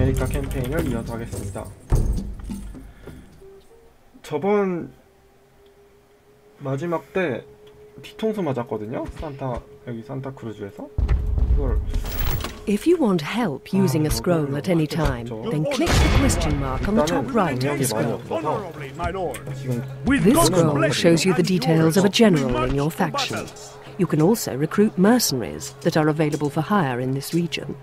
아메리카 캠페인을 이어서 하겠습니다. 저번 마지막 때 뒤통수 맞았거든요. 여기 산타크루즈에서. 이걸 If you want help using a scroll at any time, then click the question mark on the top right of the scroll. This scroll shows you the details of a general in your faction. You can also recruit mercenaries that are available for hire in this region.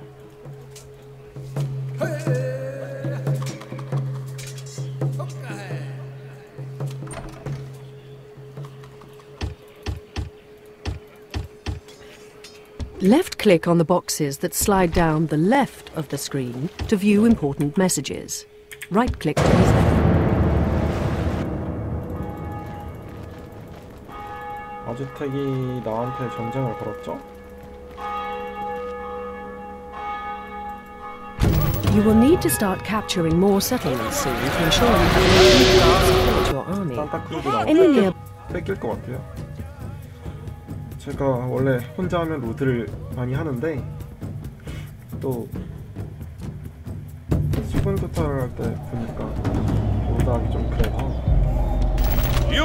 Left-click on the boxes that slide down the left of the screen to view important messages. Right-click these. 아즈텍이 나한테 전쟁을 걸었죠? You will need to start capturing more settlements soon to ensure you can support your army. 산타크루즈가 뺏길 것 같아요. 제가 원래 혼자 하면 로드를 많이 하는데 또 수분 토탈을 할 때 보니까 로드하기 좀 그래서.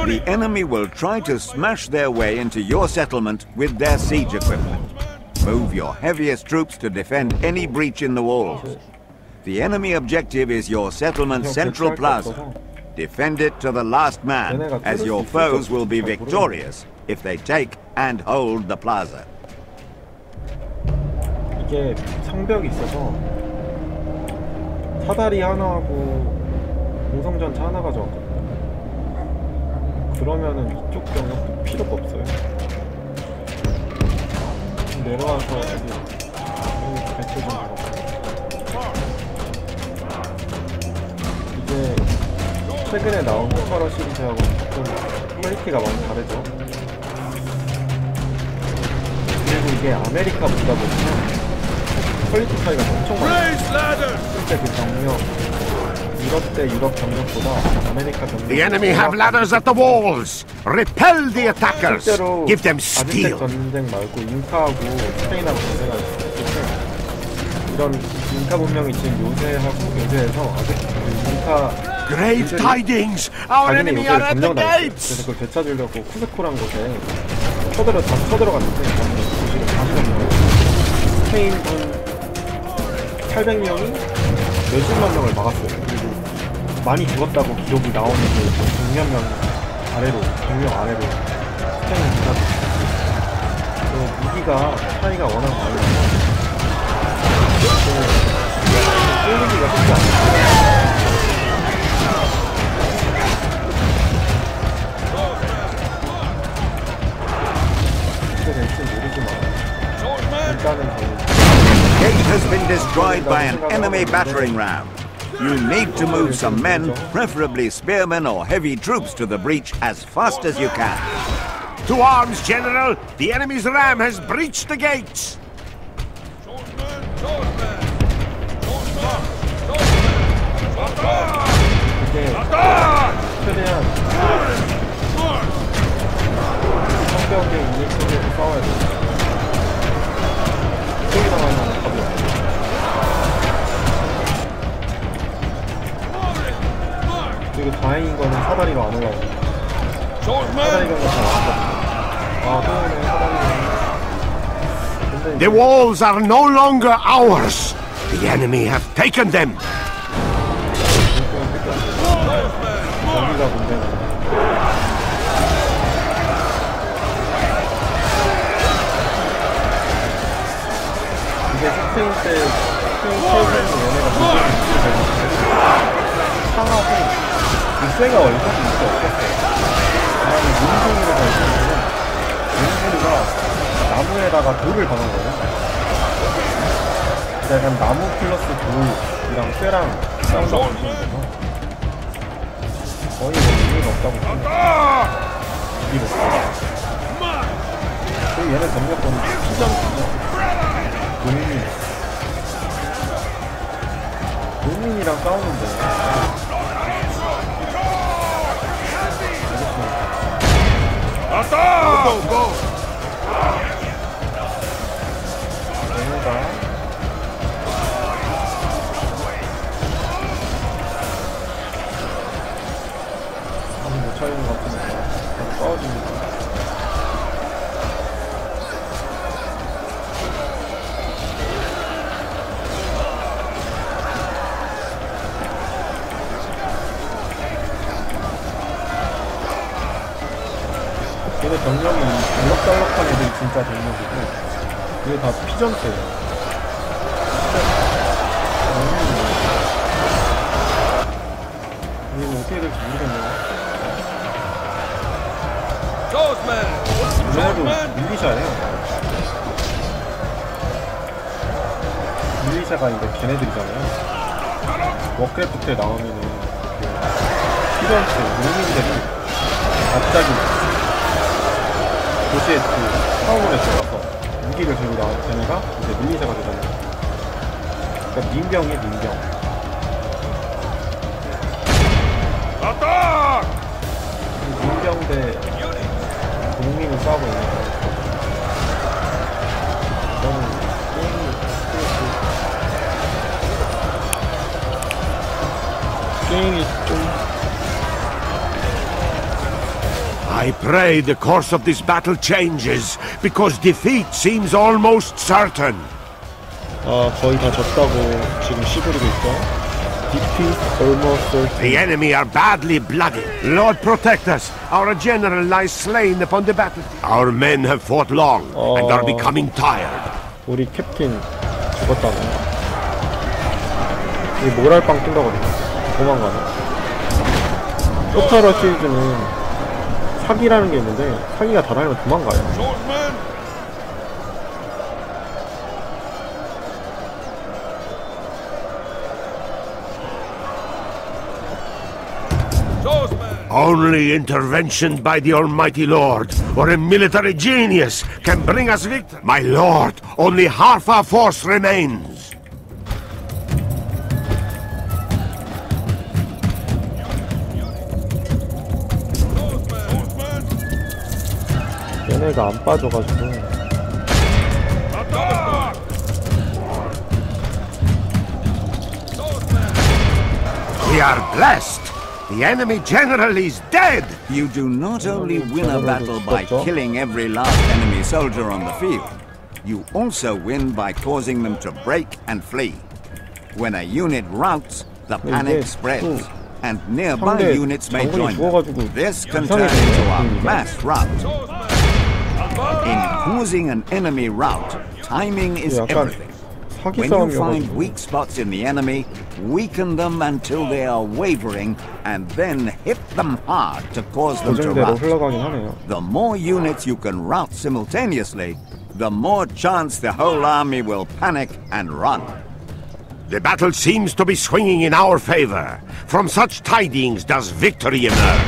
The enemy will try to smash their way into your settlement with their siege equipment. Move your heaviest troops to defend any breach in the walls. The enemy objective is your settlement's central plaza. Defend it to the last man, as your foes will be victorious if they take and hold the plaza. 이게 성벽이 있어서 사다리 하나하고 공성전차 하나 가져왔거든요. 그러면은 이쪽 병력도 필요가 없어요. 내려와서 여기 배치 좀 하고. 이게 최근에 나온 토탈워 시리즈하고 좀 퀄리티가 많이 다르죠. 그리고 이게 아메리카 보다 보니까 퀄리티 차이가 엄청 많아요. 실제 그 병력 유럽 병력보다 아메리카 병력. The enemy have ladders at the walls. Repel the attackers. Give them steel. 아즈텍 전쟁 말고 잉카하고 스페인하고 전쟁할 때 이런 잉카 문명이 지금 요새에서 아직 잉카 Grave tidings. Our enemy are at the gates. 그래서 그걸 되찾으려고 쿠스코란 곳에 쳐들어갔는데 스페인 군 800명이 몇십만 명을 막았어요. 그리고 많이 죽었다고 기록이 나오는 게 100몇 명 아래로, 100명 아래로 스페인이 붙었어요. 무기가 차이가 워낙 많이 나서 뚫리기가 쉽지 않아요. The gate has been destroyed by an enemy battering ram. You need to move some men, preferably spearmen or heavy troops, to the breach as fast as you can. To arms, General! The enemy's ram has breached the gates! 최대한 성벽에 있는 쪽에서 싸워야 돼요. 이쪽이 나가면 답이 없어요. 그리고 다행인 거는 사다리로 안 올라오고 사다리가 잘 나왔거든요. 아, 또 오네, 사다리가. The walls are no longer ours! The enemy have taken them! 여기가 문제네. 이게 스페인 때 스페인 최근 얘네가 상하고 윗세가 얼굴이 있어 없었어요. 그냥 문송이로 가 있었는데 문송이가 나무에다가 돌을 박은 거예요. 약간 나무 플러스 돌이랑 쇠랑 싸운다고 보시면 돼서 거의 의미가 없다고 보시면 의미가 없어요. 그리고 얘네 병력권은 수정이죠. 농민이랑 싸우는데 얘네가 얘네 병력이 알록달록한 애들이 진짜 병력이고 이게 다 피전체예요. 이거 어떻게 될지 모르겠네요. 얘네도 밀리샤예요. 밀리샤가 이제 걔네들이잖아요. 워크래프트에 나오면은 그 피전체 농민들이 갑자기 도시에 그 타운에 들어가서 무기를 들고 나온 걔네가 이제 밀리샤가 되잖아요. 그러니까 민병이에요, 민병. 민병 대 농민을 싸우고 있는 거예요. 저는 게임이 좀 I pray the course of this battle changes, because defeat seems almost certain. 거의 다 졌다고 지금 시부리고 있죠. Defeat almost certain. The enemy are badly bloody. Lord protect us. Our general lies slain upon the battle. Our men have fought long and are becoming tired. 우리 캡틴 죽었다네. 이 모랄빵 뜬다거든요. 도망가네. 토탈워 시리즈는 사기라는 게 있는데 사기가 다 달면 도망가요. Only intervention by the Almighty Lord or a military genius can bring us victory. My lord, only half our force remains. 얘네가 안 빠져가지고 We are blessed. The enemy general is dead. You do not only win a battle by killing every last enemy soldier on the field, you also win by causing them to break and flee. When a unit routs, the panic spreads, and nearby units may join them. This can turn into a mass rout. In causing an enemy rout, timing is everything. When you find weak spots in the enemy, weaken them until they are wavering, and then hit them hard to cause them to rout. The more units you can rout simultaneously, the more chance the whole army will panic and run. The battle seems to be swinging in our favor. From such tidings does victory emerge.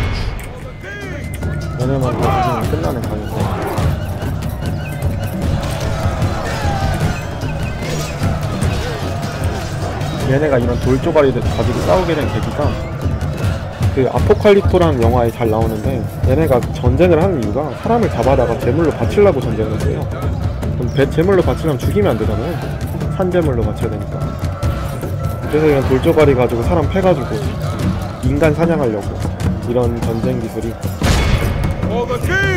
얘네가 이런 돌조가리를 가지고 싸우게 된 계기가 그 아포칼리토라는 영화에 잘 나오는데 얘네가 전쟁을 하는 이유가 사람을 잡아다가 제물로 바치려고 전쟁을 했어요. 그럼 제물로 바치려면 죽이면 안 되잖아요. 산제물로 바쳐야 되니까. 그래서 이런 돌조가리 가지고 사람 패가지고 인간 사냥하려고 이런 전쟁 기술이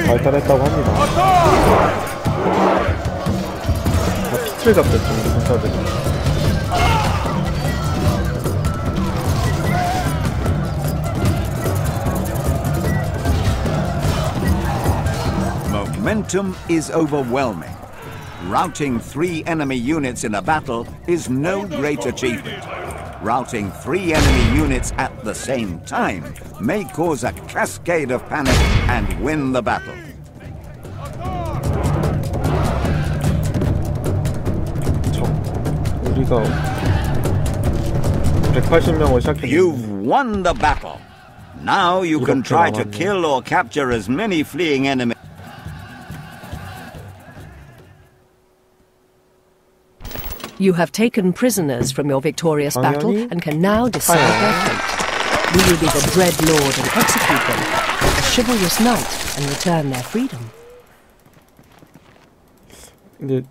발달했다고 합니다. 다 피칠 잡혔죠, 우리 군사들이. Momentum is overwhelming. Routing 3 enemy units in a battle is no great achievement. Routing 3 enemy units at the same time may cause a cascade of panic and win the battle. 우리가 180명을 시작했는데 You've won the battle. Now you can try to kill or capture as many fleeing enemies. You have taken prisoners from your victorious battle and can now decide their fate. Will you be the dread lord and execute them, or a chivalrous knight and return their freedom? 근데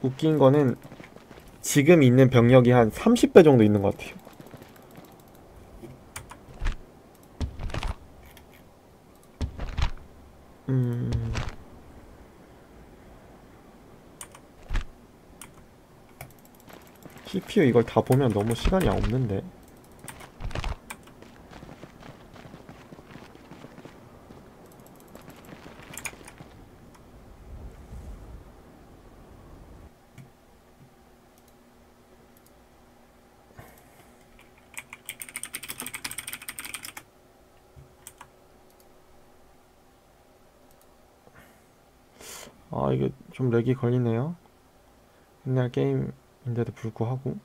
웃긴 거는 지금 있는 병력이 한 30배 정도 있는 것 같아요. CPU 이걸 다 보면 너무 시간이 없는데. 아, 이게 좀 렉이 걸리네요. 옛날 게임인데도 불구하고.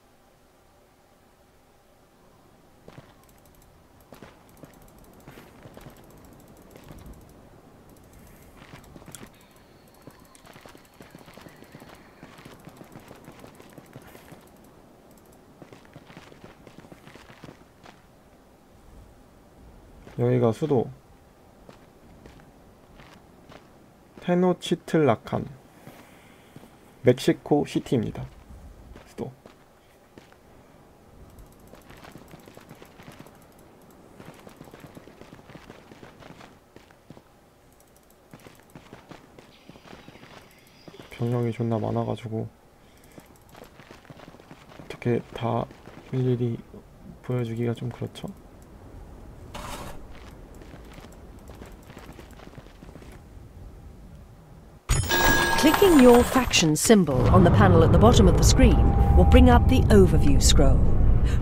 여기가 수도 테노치틀라칸 멕시코 시티입니다. 수도. 병력이 존나 많아가지고 어떻게 다 일일이 보여주기가 좀 그렇죠. Clicking your faction symbol on the panel at the bottom of the screen will bring up the overview scroll.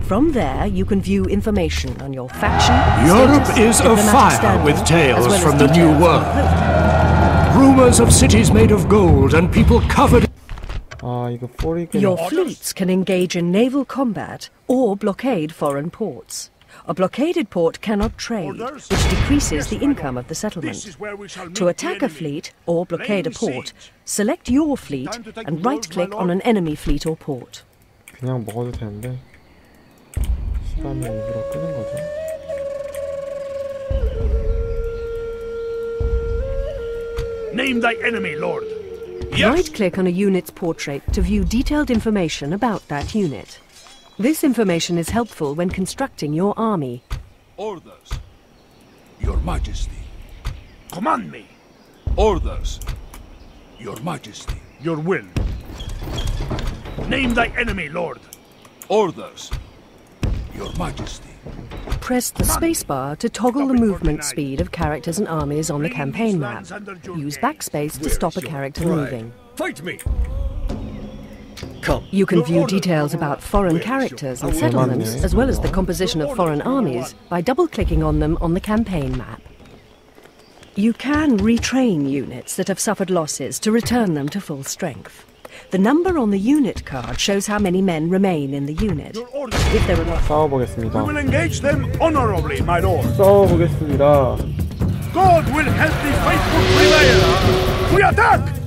From there, you can view information on your faction. Europe status, is afire with tales from the New World. Rumors of cities made of gold and people covered. Your fleets can engage in naval combat or blockade foreign ports. A blockaded port cannot trade, which decreases the income of the settlement. To attack a fleet or blockade a port, select your fleet and right-click on an enemy fleet or port. 그냥 먹어도 되는데 시간을 일부러 끄는 거죠. Name thy enemy, Lord. Right-click on a unit's portrait to view detailed information about that unit. This information is helpful when constructing your army. Orders. Your Majesty. Command me. Orders. Your Majesty. Your will. Name thy enemy, Lord. Orders. Your Majesty. Press the spacebar to toggle the movement speed of characters and armies on the campaign map. Use backspace to stop a character moving. Fight me. You can view details about foreign characters and settlements, as well as the composition of foreign armies, by double-clicking on them on the campaign map. You can retrain units that have suffered losses to return them to full strength. The number on the unit card shows how many men remain in the unit. If there are 싸워보겠습니다. We will engage them honorably, my lord. 싸워보겠습니다. God will help the faithful prevail. We attack!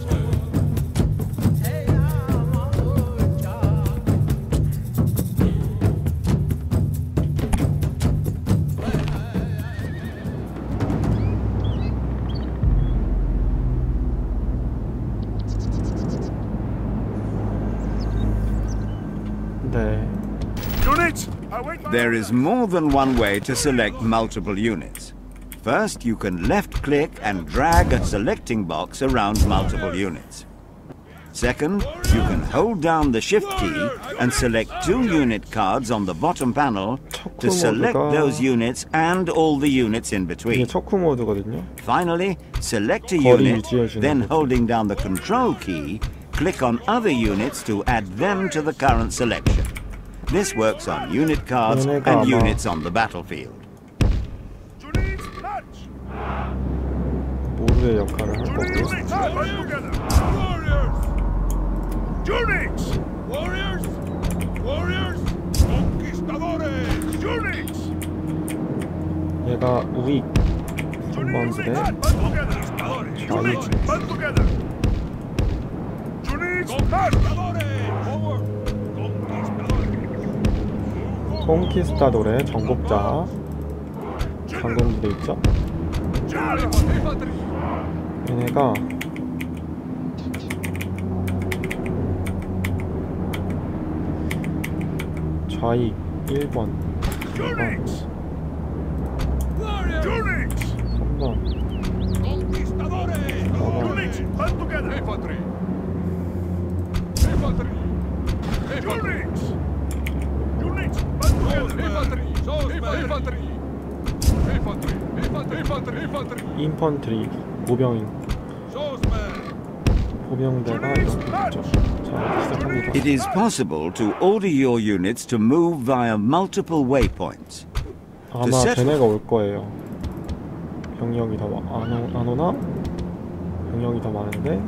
There is more than one way to select multiple units. First, you can left-click and drag a selecting box around multiple units. Second, you can hold down the Shift key and select 2 unit cards on the bottom panel to select those units and all the units in between. 척후 모드거든요. Finally, select a unit, then holding down the Control key, click on other units to add them to the current selection. This works on unit cards and units on the battlefield. 모두의 역할을 할 거고요. Units! Warriors! Warriors! Conquistadores! Units! 얘가 우익 3번 부대 좌익 콩키스타도레 정복자 장군 부대 있죠? 얘네가 좌익 1번 2번 3번 4번 인펀트리 보병인 보병대가 이렇게 있죠. 자, 시작합니다. It is possible to order your units to move via multiple waypoints. 아마 쟤네가 올 거예요. 병력이 더 안 오나? 병력이 더 많은데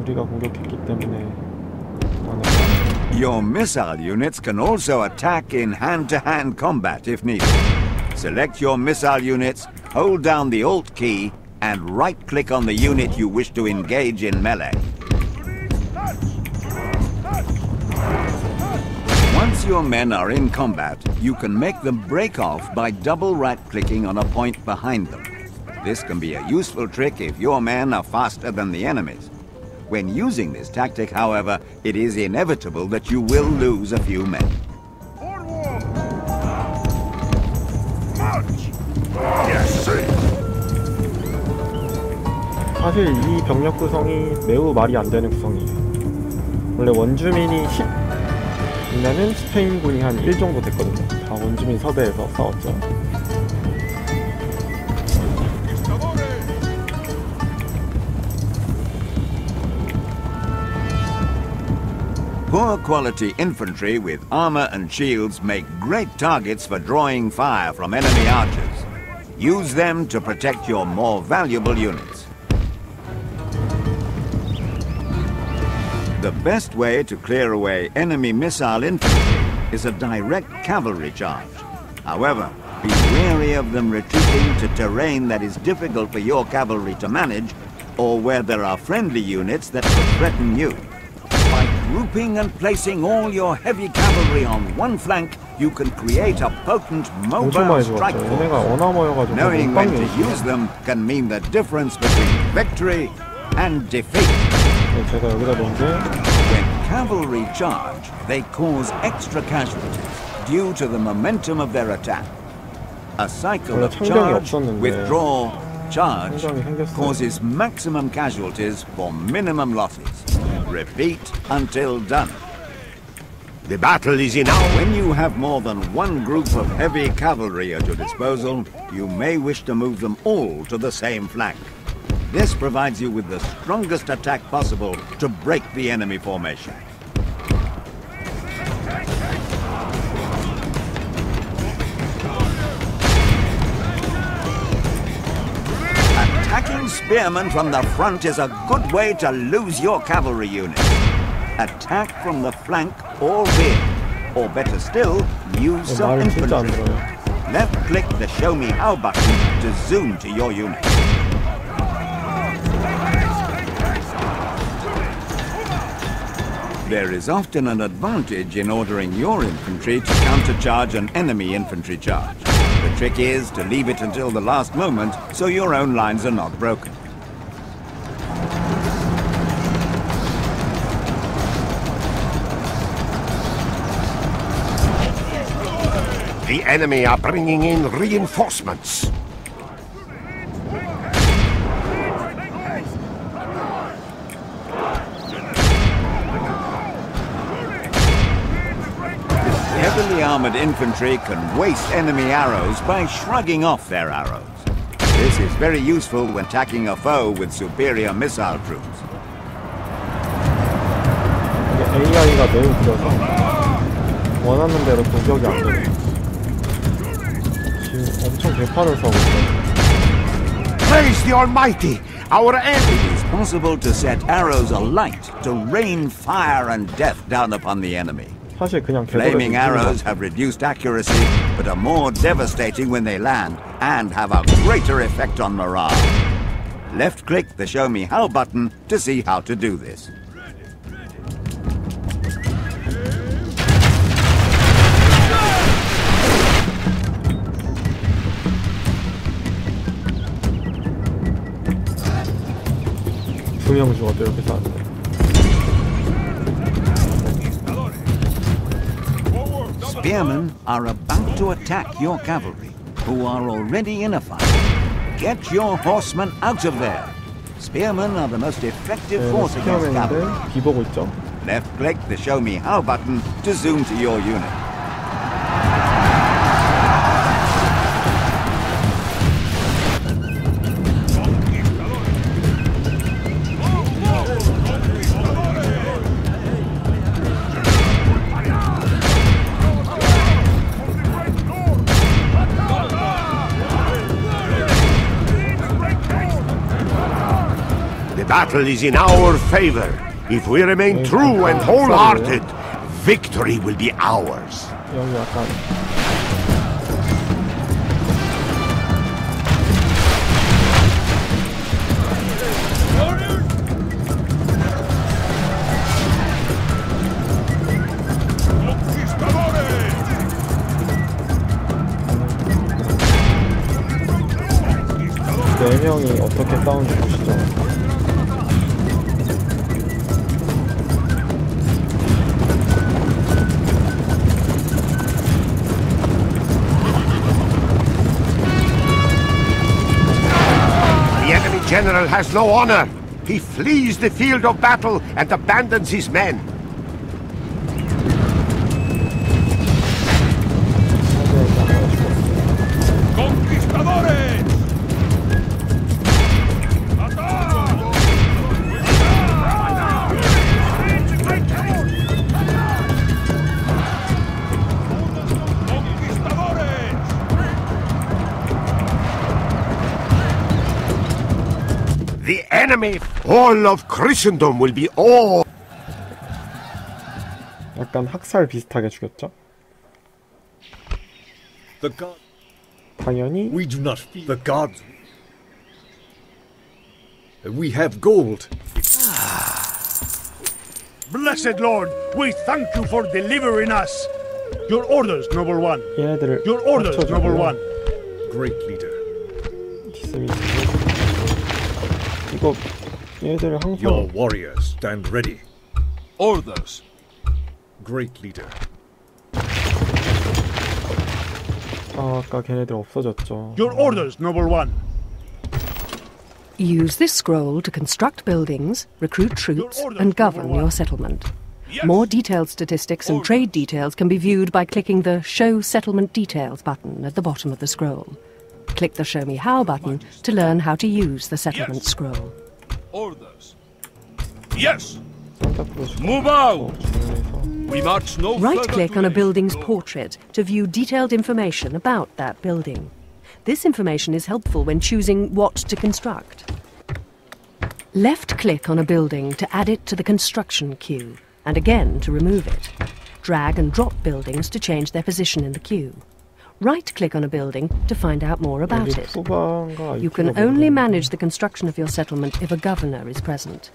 우리가 공격했기 때문에 Your missile units can also attack in hand-to-hand combat if needed. Select your missile units, hold down the Alt key, and right-click on the unit you wish to engage in melee. Once your men are in combat, you can make them break off by double right-clicking on a point behind them. This can be a useful trick if your men are faster than the enemies. When using this tactic, however, it is inevitable that you will lose a few men. 사실 이 병력 구성이 매우 말이 안 되는 구성이에요. 원래 원주민이 10이면은 스페인군이 한 1 정도 됐거든요. 다 원주민 섭외해서 싸웠죠. Poor quality infantry with armor and shields make great targets for drawing fire from enemy archers. Use them to protect your more valuable units. The best way to clear away enemy missile infantry is a direct cavalry charge. However, be wary of them retreating to terrain that is difficult for your cavalry to manage, or where there are friendly units that could threaten you. By grouping and placing all your heavy cavalry on one flank, you can create a potent mobile strike force. Knowing when to use them can mean the difference between victory and defeat. When cavalry charge, they cause extra casualties due to the momentum of their attack. A cycle of charge, withdraw, charge causes maximum casualties for minimum losses. Repeat until done. The battle is in our... When you have more than one group of heavy cavalry at your disposal, you may wish to move them all to the same flank. This provides you with the strongest attack possible to break the enemy formation. Attacking spearmen from the front is a good way to lose your cavalry unit. Attack from the flank or rear, or better still, use some infantry. Left-click the Show Me How button to zoom to your unit. There is often an advantage in ordering your infantry to countercharge an enemy infantry charge. The trick is to leave it until the last moment so your own lines are not broken. The enemy are bringing in reinforcements. Heavily armored infantry can waste enemy arrows by shrugging off their arrows. This is very useful when attacking a foe with superior missile troops. AI가 매우 길어서 원하는 대로 공격이 안 되네. 지금 엄청 개판을 써고 있어. Praise the Almighty! Our enemy! It is possible to set arrows alight to rain fire and death down upon the enemy. Flaming arrows have reduced accuracy, but are more devastating when they land, and have a greater effect on morale. Left-click the Show Me How button to see how to do this. 두 명 죽었대, 이렇게 쐈는데. Spearmen are about to attack your cavalry, who are already in a fight. Get your horsemen out of there. Spearmen are the most effective force against cavalry. Left-click the Show Me How button to zoom to your unit. battle is in our favor. If we remain true and wholehearted, victory will be ours. 여기 약간 네 명이 어떻게 싸우는지 보시죠. The enemy general has no honor. He flees the field of battle and abandons his men. The enemy, all of Christendom will be all. 약간 학살 비슷하게 죽였죠? The god. 당연히 We do not fear the gods. We have gold. Blessed Lord, we thank you for delivering us. Your orders, noble one. 얘네들을 Your orders, noble one. Great leader. 디스미스. 이거 얘네들을 Your 항상 warriors stand ready. Orders. Great leader. 아까 걔네들 없어졌죠. Your orders, noble one. Use this scroll to construct buildings, recruit troops, and govern your settlement. More detailed statistics and trade details can be viewed by clicking the Show Settlement Details button at the bottom of the scroll. Click the Show Me How button to learn how to use the settlement scroll. Orders. Yes. 산타크로스 Move out. 중에서 We march no Right-click on a building's portrait to view detailed information about that building. This information is helpful when choosing what to construct. Left-click on a building to add it to the construction queue, and again to remove it. Drag and drop buildings to change their position in the queue. Right-click on a building to find out more about 여기 it. 후방과 You can IP가 only 모르겠네. manage the construction of your settlement if a governor is present.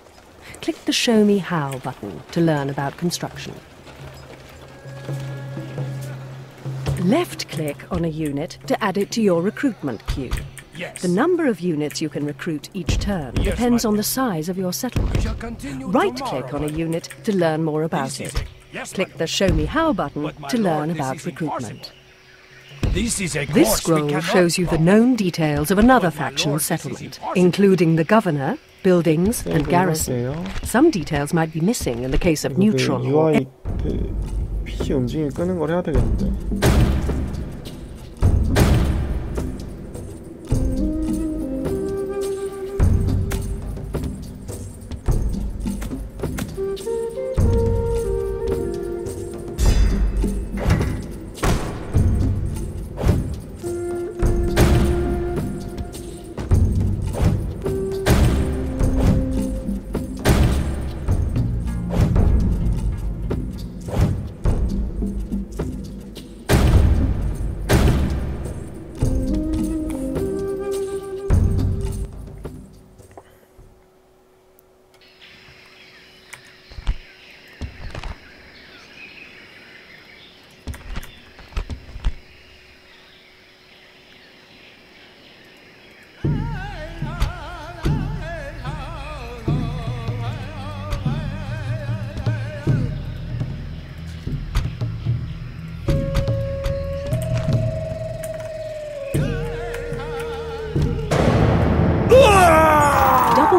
Click the Show Me How button to learn about construction. Left-click on a unit to add it to your recruitment queue. The number of units you can recruit each turn depends on the size of your settlement. Right-click on a unit to learn more about it. Click the Show Me How button to learn about recruitment. This scroll shows you the known details of another faction's settlement, including the governor, buildings, and garrison. Some details might be missing in the case of neutral or UI 그 PC 움직임 끄는 걸 해야 되겠는데.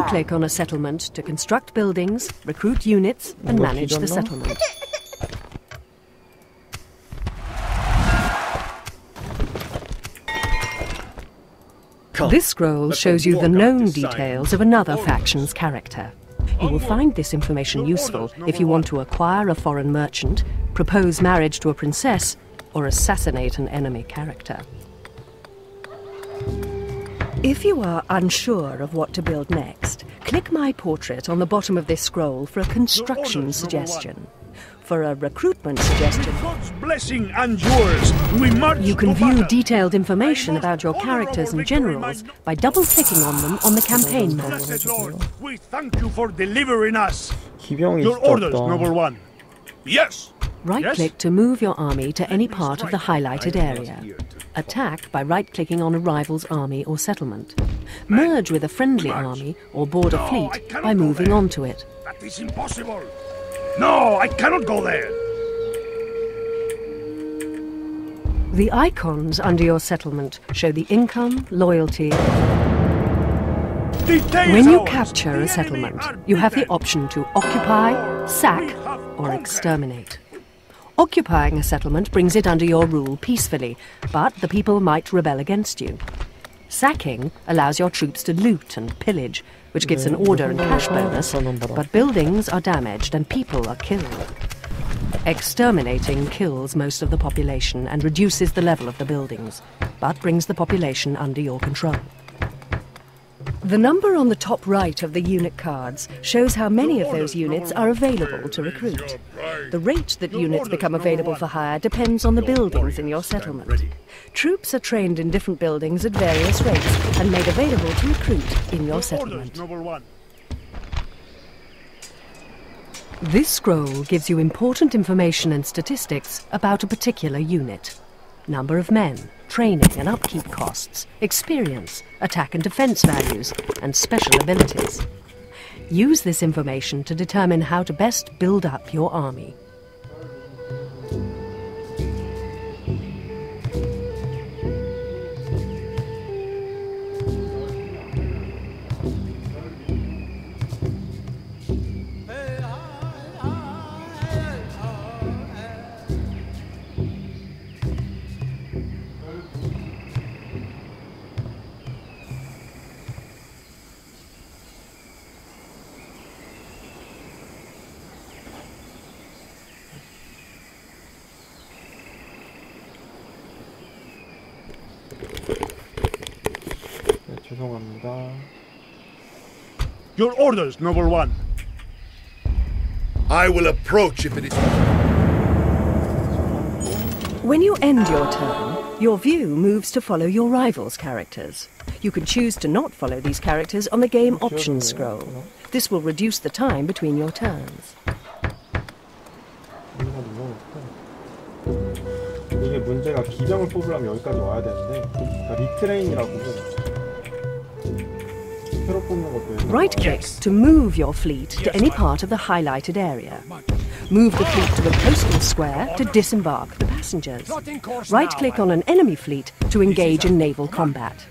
Click on a settlement to construct buildings, recruit units, and manage the settlement. This scroll shows you the known details of another faction's character. You will find this information useful if you want to acquire a foreign merchant, propose marriage to a princess, or assassinate an enemy character. If you are unsure of what to build next, click my portrait on the bottom of this scroll for a construction suggestion. For a recruitment suggestion, God's blessing and yours, we march you can to view battle. detailed information Most about your honorable characters and victory, generals my by double-clicking on them on the campaign map. Blessed Lord, we thank you for delivering us. 기병이 Your 진짜 orders, 없다. noble one. Yes. Right-click to move your army to any part of the highlighted area. Attack by right-clicking on a rival's army or settlement. Merge with a friendly army or board a No, I fleet cannot by go moving there. onto it. That is impossible. No, I cannot go there. The icons under your settlement show the income, loyalty. When you capture a settlement, you have the option to occupy, sack, or exterminate. Occupying a settlement brings it under your rule peacefully, but the people might rebel against you. Sacking allows your troops to loot and pillage, which gives an order and cash bonus, but buildings are damaged and people are killed. Exterminating kills most of the population and reduces the level of the buildings, but brings the population under your control. The number on the top right of the unit cards shows how many of those units are available to recruit. The rate that units become available for hire depends on the buildings in your settlement. Troops are trained in different buildings at various rates and made available to recruit in your settlement. Noble one. This scroll gives you important information and statistics about a particular unit. Number of men, training and upkeep costs, experience, attack and defense values, and special abilities. Use this information to determine how to best build up your army. 네, 죄송합니다. Your orders, noble one. I will approach if it is. When you end your turn, your view moves to follow your rival's characters. You can choose to not follow these characters on the game options scroll. This will reduce the time between your turns. 이게 문제가 기병을 뽑으려면 여기까지 와야 되는데, 그러니까 리트레인이라고 새로 뽑는 것도. Right-click to move your fleet to any part of the highlighted area. Move the fleet to a coastal square to disembark the passengers. Right-click on an enemy fleet to engage in naval combat.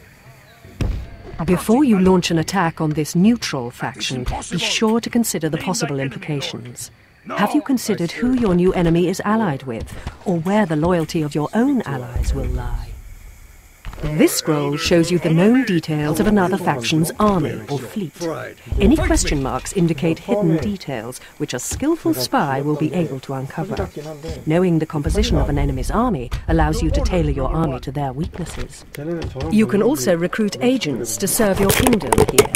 Before you launch an attack on this neutral faction, be sure to consider the possible implications. Have you considered who your new enemy is allied with, or where the loyalty of your own allies will lie? This scroll shows you the known details of another faction's army or fleet. Any question marks indicate hidden details, which a skillful spy will be able to uncover. Knowing the composition of an enemy's army allows you to tailor your army to their weaknesses. You can also recruit agents to serve your kingdom here.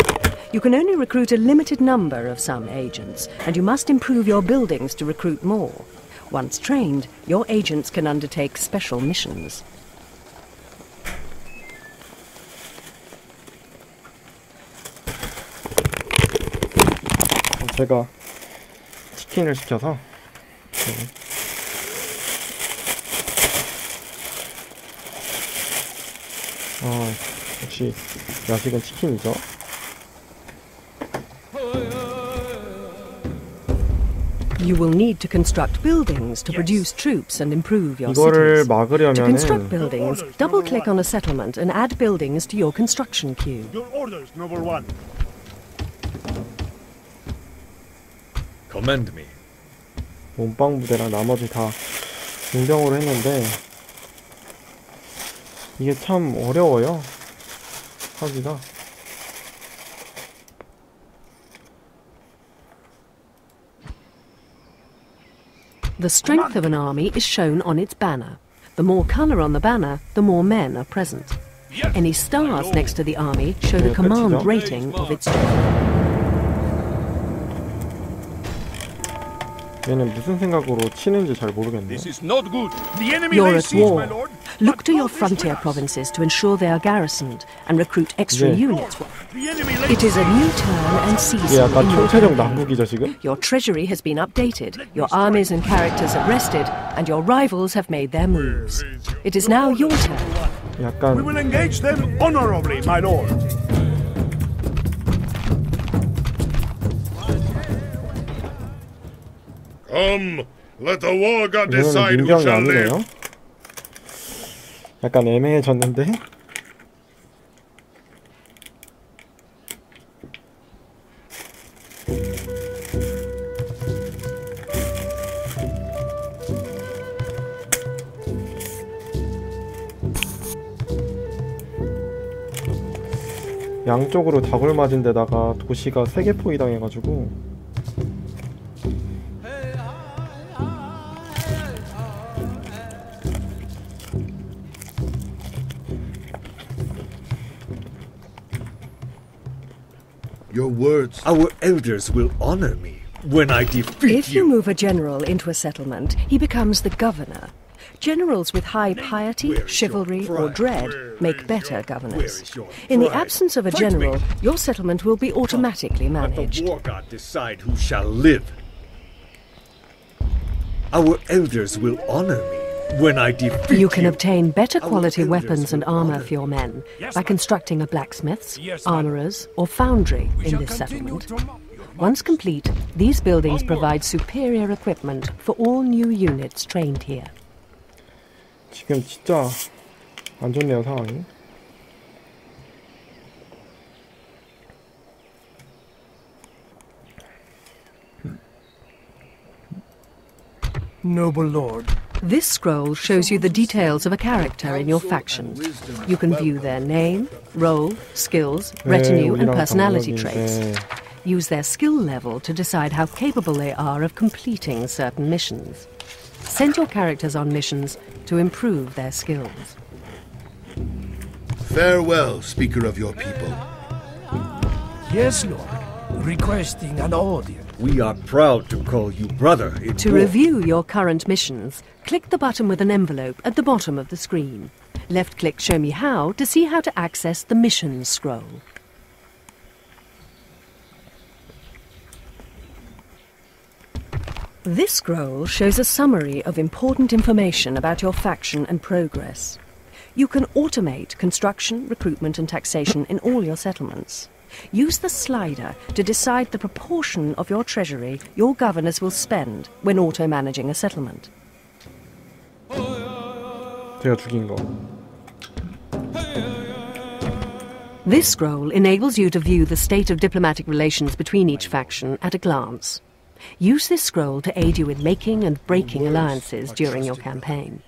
You can only recruit a limited number of some agents, and you must improve your buildings to recruit more. Once trained, your agents can undertake special missions. 제가 치킨을 시켜서 역시 야식은 치킨이죠. You will need to construct buildings to produce troops and improve your 이거를 cities. To 막으려면은 construct buildings, double-click on a settlement and add buildings to your construction queue. Your orders, noble one. Command me. 몸빵 부대랑 나머지 다 중병으로 했는데 이게 참 어려워요 하기가. The strength of an army is shown on its banner. The more colour on the banner, the more men are present. Any stars next to the army show the command rating of its general. 얘는 무슨 생각으로 치는지 잘 모르겠네. This is not good. The enemy You're lays at siege, my war. lord. Look to your frontier provinces to ensure they are garrisoned and recruit extra units. The enemy lays It is a new term and 이게 season 약간 in your 총체적 campaign. 난국이죠 지금? Your treasury has been updated, your armies and characters have rested, and your rivals have made their moves. It is now your turn. We 약간 will engage them honorably, my lord. Come, let the war god 이거는 decide who 민병이 shall live. 아니네요. 약간 애매해졌는데? 양쪽으로 다굴 맞은 데다가 도시가 3개 포위당해가지고 Your words. Our elders will honor me when I defeat If you move a general into a settlement, he becomes the governor. Generals with high piety, chivalry, or dread make better governors. In the absence of a general, your settlement will be automatically Let the managed. war god decide who shall live. Our elders will honor me when I defeat You can obtain better quality weapons and armor for your men by constructing a blacksmith's, armorer's, or foundry in this settlement. Once complete, these buildings provide superior equipment for all new units trained here. 지금 진짜 안 좋네요 상황이. Noble lord. This scroll shows you the details of a character in your faction. You can view their name, role, skills, retinue, and personality traits. Use their skill level to decide how capable they are of completing certain missions. Send your characters on missions to improve their skills. Farewell, speaker of your people. Yes, lord. Requesting an audience. We are proud to call you brother in To war. review your current missions, click the button with an envelope at the bottom of the screen. Left-click Show Me How to see how to access the Missions scroll. This scroll shows a summary of important information about your faction and progress. You can automate construction, recruitment and taxation in all your settlements. Use the slider to decide the proportion of your treasury your governors will spend when auto-managing a settlement. 제가 죽인 거. This scroll enables you to view the state of diplomatic relations between each faction at a glance. Use this scroll to aid you in making and breaking alliances during your campaign.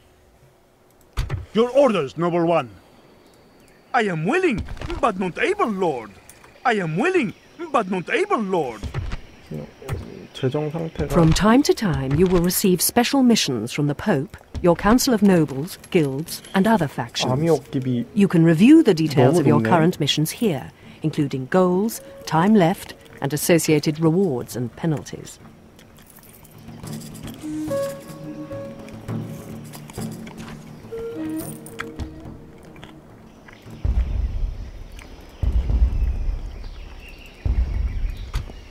Your orders, noble one. I am willing, but not able, lord. I am willing, but not able, lord. 재정 상태가 From time to time, you will receive special missions from the Pope, your Council of Nobles, guilds, and other factions. 암이 억깁이 You can review the details of your 높네. current missions here, including goals, time left, and associated rewards and penalties.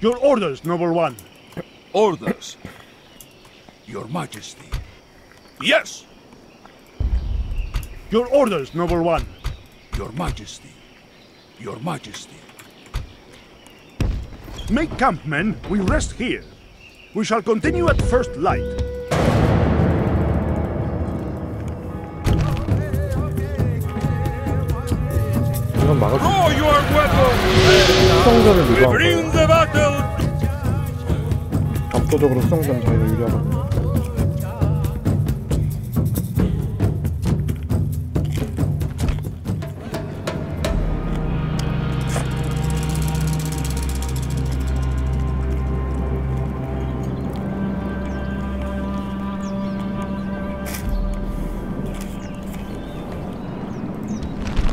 Your orders, noble one. Orders. Your Majesty. Yes, Your orders, noble one. Your Majesty. Your Majesty. Make camp, men. We rest here. We shall continue at first light. 이건 막을 수 있어. Draw your weapons. 수성전을 We 유리한 bring 거예요. the battle. 압도적으로 수성전 저희가 유리하거든요.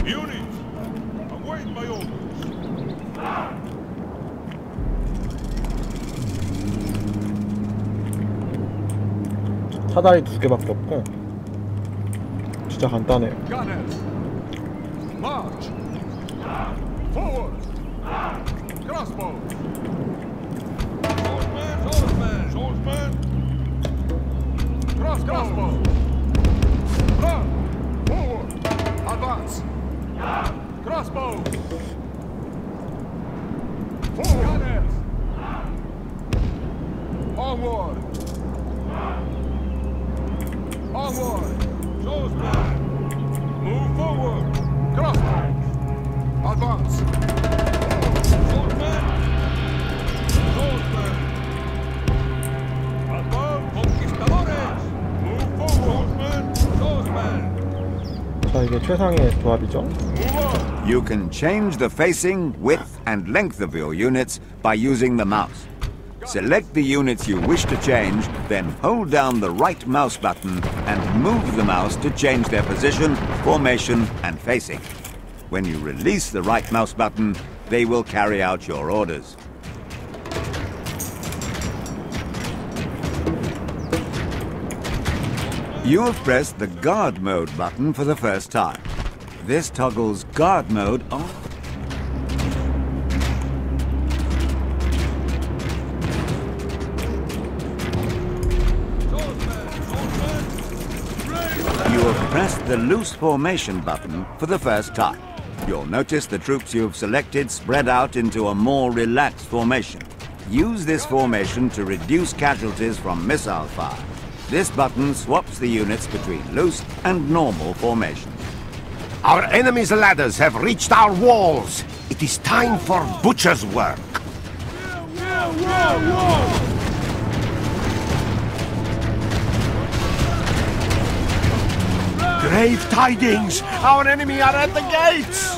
Units. 사다리 2개밖에 없고 진짜 간단해요. Gunners, march. Forward. Crossbow. Swordsman, swordsman. Crossbow. Run. Forward. Advance. Crossbow. Forward. Gunners. Onward. Onward. Swordsman. Move forward. Crossbow. Advance. Swordsman. Swordsman. Advance. Conquistadores. Move forward. Swordsman. Swordsman. 자, 이게 최상의 조합이죠. Move on. You can change the facing, width, and length of your units by using the mouse. Select the units you wish to change, then hold down the right mouse button and move the mouse to change their position, formation, and facing. When you release the right mouse button, they will carry out your orders. You have pressed the guard mode button for the first time. This toggles guard mode on. You have pressed the loose formation button for the first time. You'll notice the troops you have selected spread out into a more relaxed formation. Use this formation to reduce casualties from missile fire. This button swaps the units between loose and normal formation. Our enemy's ladders have reached our walls. It is time for butcher's work. Grave tidings! Our enemy are at the gates!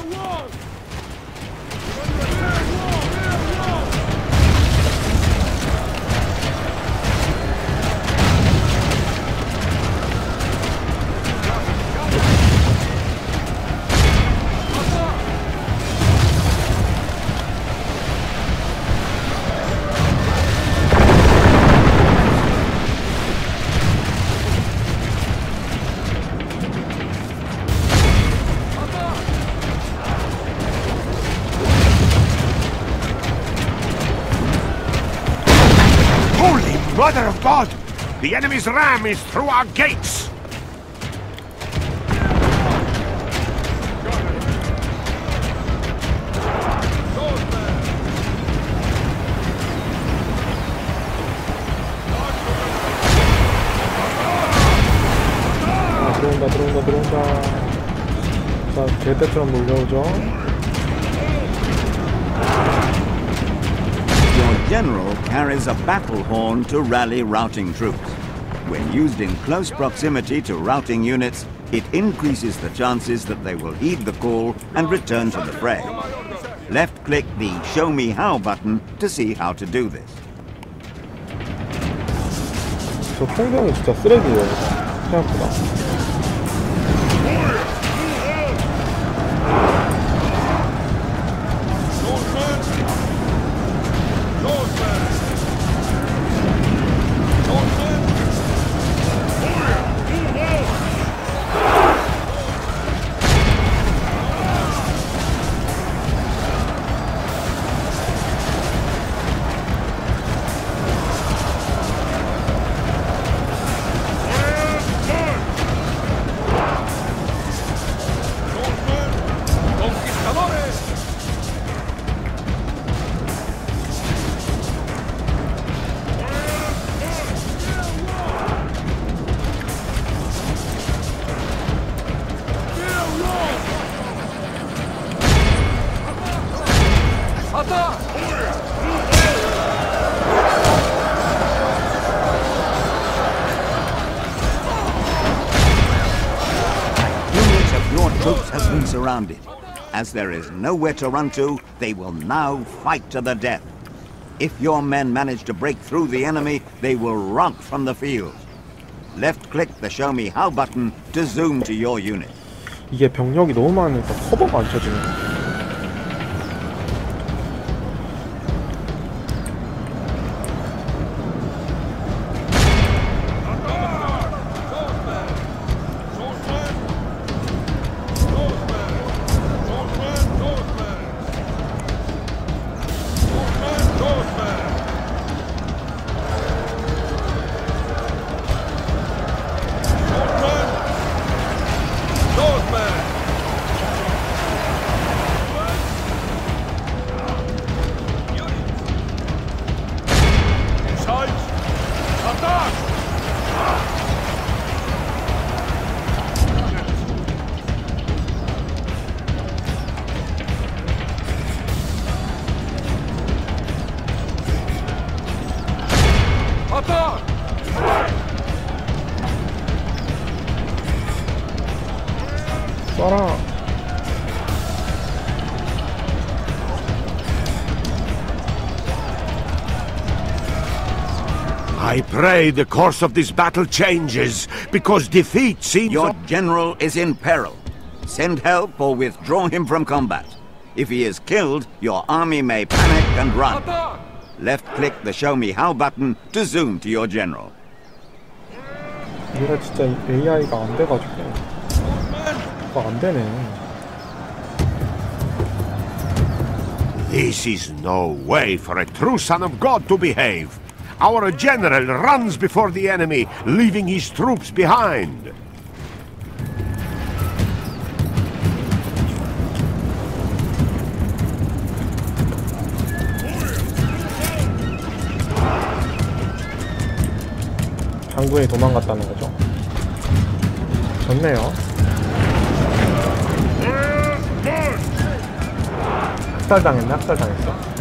Mother of God! The enemy's ram is through our gates! 들어온다. 자, 개떼처럼 몰려오죠. Your general carries a battle horn to rally routing troops. When used in close proximity to routing units, it increases the chances that they will heed the call and return to the fray. Left-click the Show Me How button to see how to do this. 저 통병이 진짜 쓰레기예요. 생각보다. Troops have been surrounded. As there is nowhere to run to, they will now fight to the death. If your men manage to break through the enemy, they will run from the field. Left-click the Show Me How button to zoom to your unit. 이게 병력이 너무 많으니까 커버가 안 쳐지네. 쏴라. I pray the course of this battle changes, because defeat seems... Your general is in peril. Send help or withdraw him from combat. If he is killed, your army may panic and run. Left-click the Show Me How button to zoom to your general. 얘가 진짜 AI가 안 돼가지고 그거 안 되네. This is no way for a true son of God to behave. Our general runs before the enemy, leaving his troops behind. 장군이 도망갔다는 거죠. 좋네요. 학살당했네, 학살당했어.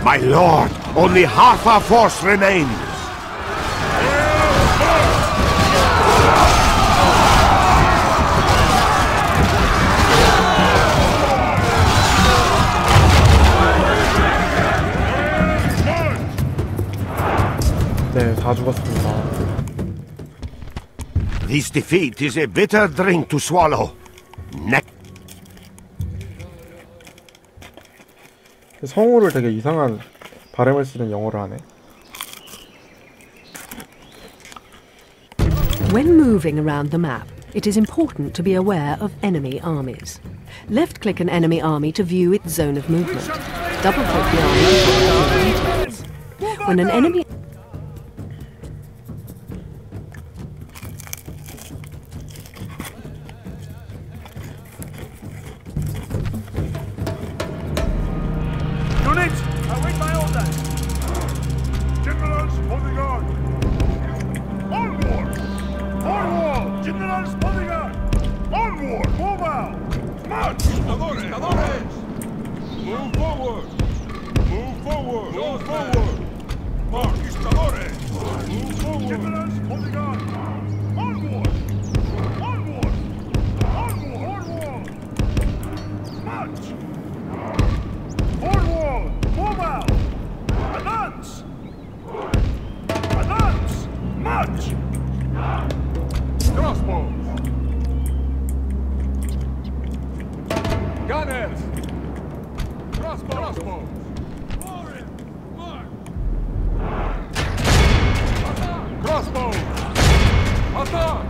My lord, only half our force remains. 네, 다 죽었습니다. This defeat is a bitter drink to swallow. 성우를 되게 이상한 발음을 쓰는 영어를 하네. When moving around the map, it is important to be aware of enemy armies. Left-click an enemy army to view its zone of movement. Double-click the army to find the details. When an enemy... Units, await my orders. Generals bodyguard. Onward! Forward! Generals bodyguard. Onward! Move out! March! Conquistadores! Move forward! Move forward! Move forward! Conquistadores! Move forward! Generals bodyguard. Onward! Onward! Onward! Onward! March! Forward! Move out! Advance! Advance! March! Crossbows! Gunners! Crossbows! Crossbows! Attack!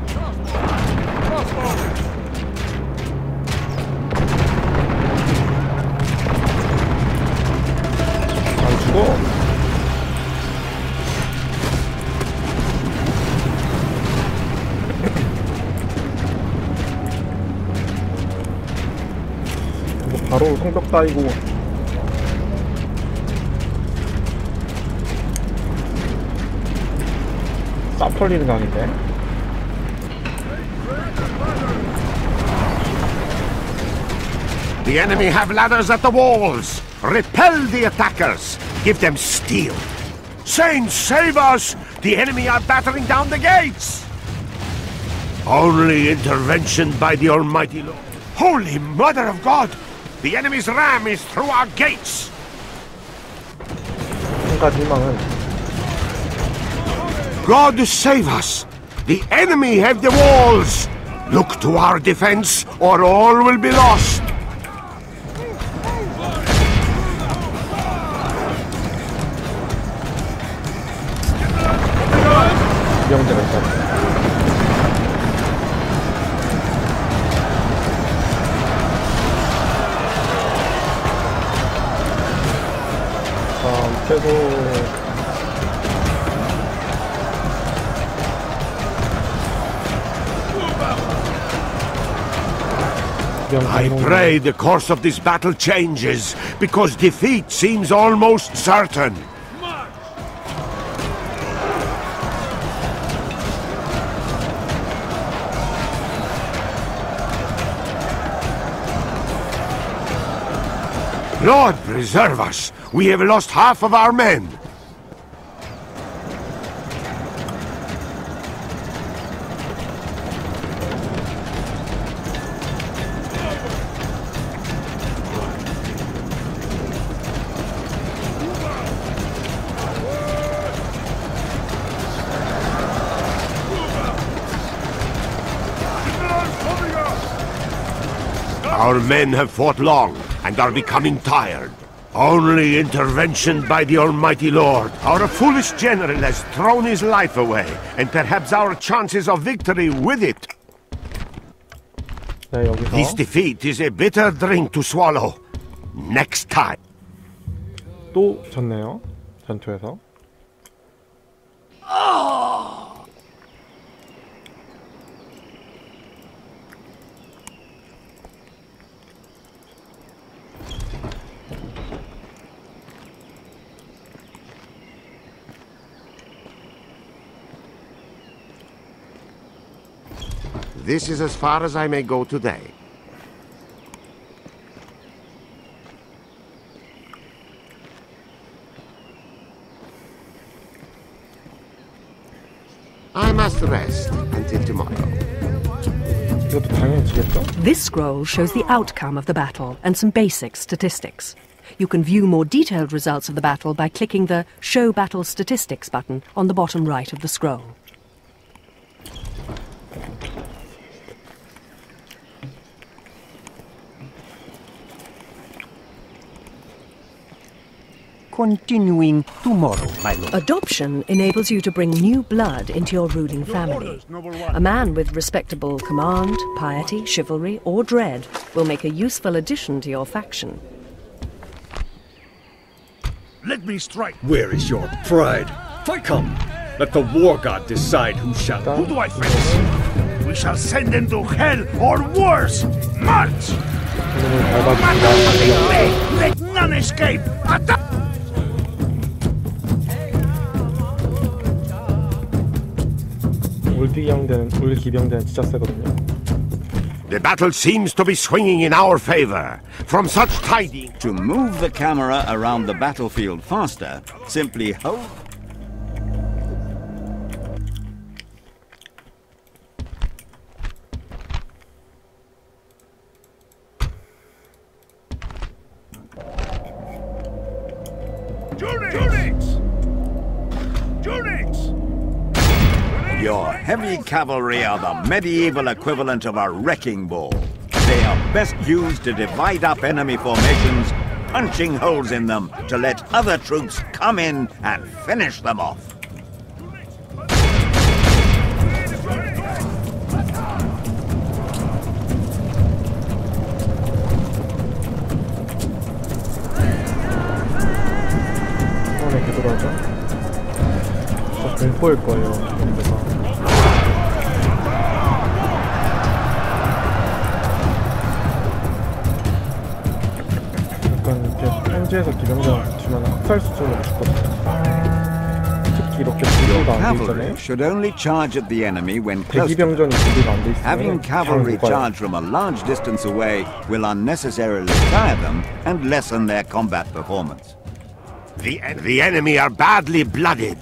Crossbows! 안 죽어. 이거 바로 성벽 따이고 싹 털리는 강인데. The enemy have ladders at the walls. Repel the attackers. Give them steel. Saints, save us! The enemy are battering down the gates! Only intervention by the Almighty Lord. Holy Mother of God! The enemy's ram is through our gates! 한 가지 희망은 God save us! The enemy have the walls! Look to our defense, or all will be lost! 이병재가 있잖아. 자, 최소 I pray the course of this battle changes, because defeat seems almost certain. Lord preserve us! We have lost half of our men! Our men have fought long and are becoming tired. Only intervention by the Almighty Lord. Our foolish general has thrown his life away, and perhaps our chances of victory with it. 네, 여기서 This defeat is a bitter drink to swallow. Next time. 또 졌네요. 전투에서. This is as far as I may go today. I must rest until tomorrow. 이것도 당연히 지겠죠? This scroll shows the outcome of the battle and some basic statistics. You can view more detailed results of the battle by clicking the Show Battle Statistics button on the bottom right of the scroll. Continuing tomorrow, my lord. Adoption enables you to bring new blood into your ruling family. A man with respectable command, piety, chivalry, or dread will make a useful addition to your faction. Let me strike. Where is your pride? Come, let the war god decide who shall. Who do I face? We shall send them to hell or worse. March! Let none escape. Attack! 울 기병대는 진짜 세거든요. The battle seems to be swinging in our favor. From such tidings. To move the camera around the battlefield faster, simply hold. Your heavy cavalry are the medieval equivalent of a wrecking ball. They are best used to divide up enemy formations, punching holes in them to let other troops come in and finish them off. 이번에 되돌아오죠? 공포일 거예요. 그래서. 약간 이렇게 현지에서 기병장 주면 학살 수준으로 죽거든요. 특히 이렇게 준비가 안 돼 있잖아요. Should only charge at the enemy when close. 대기병전이 준비가 안 돼 있으면 Having cavalry charge from a large distance away will unnecessarily tire them and lessen their combat performance. The enemy are badly blooded.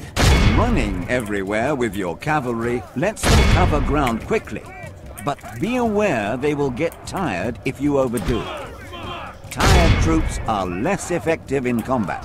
Running everywhere with your cavalry lets them cover ground quickly, but be aware they will get tired if you overdo it. Tired troops are less effective in combat.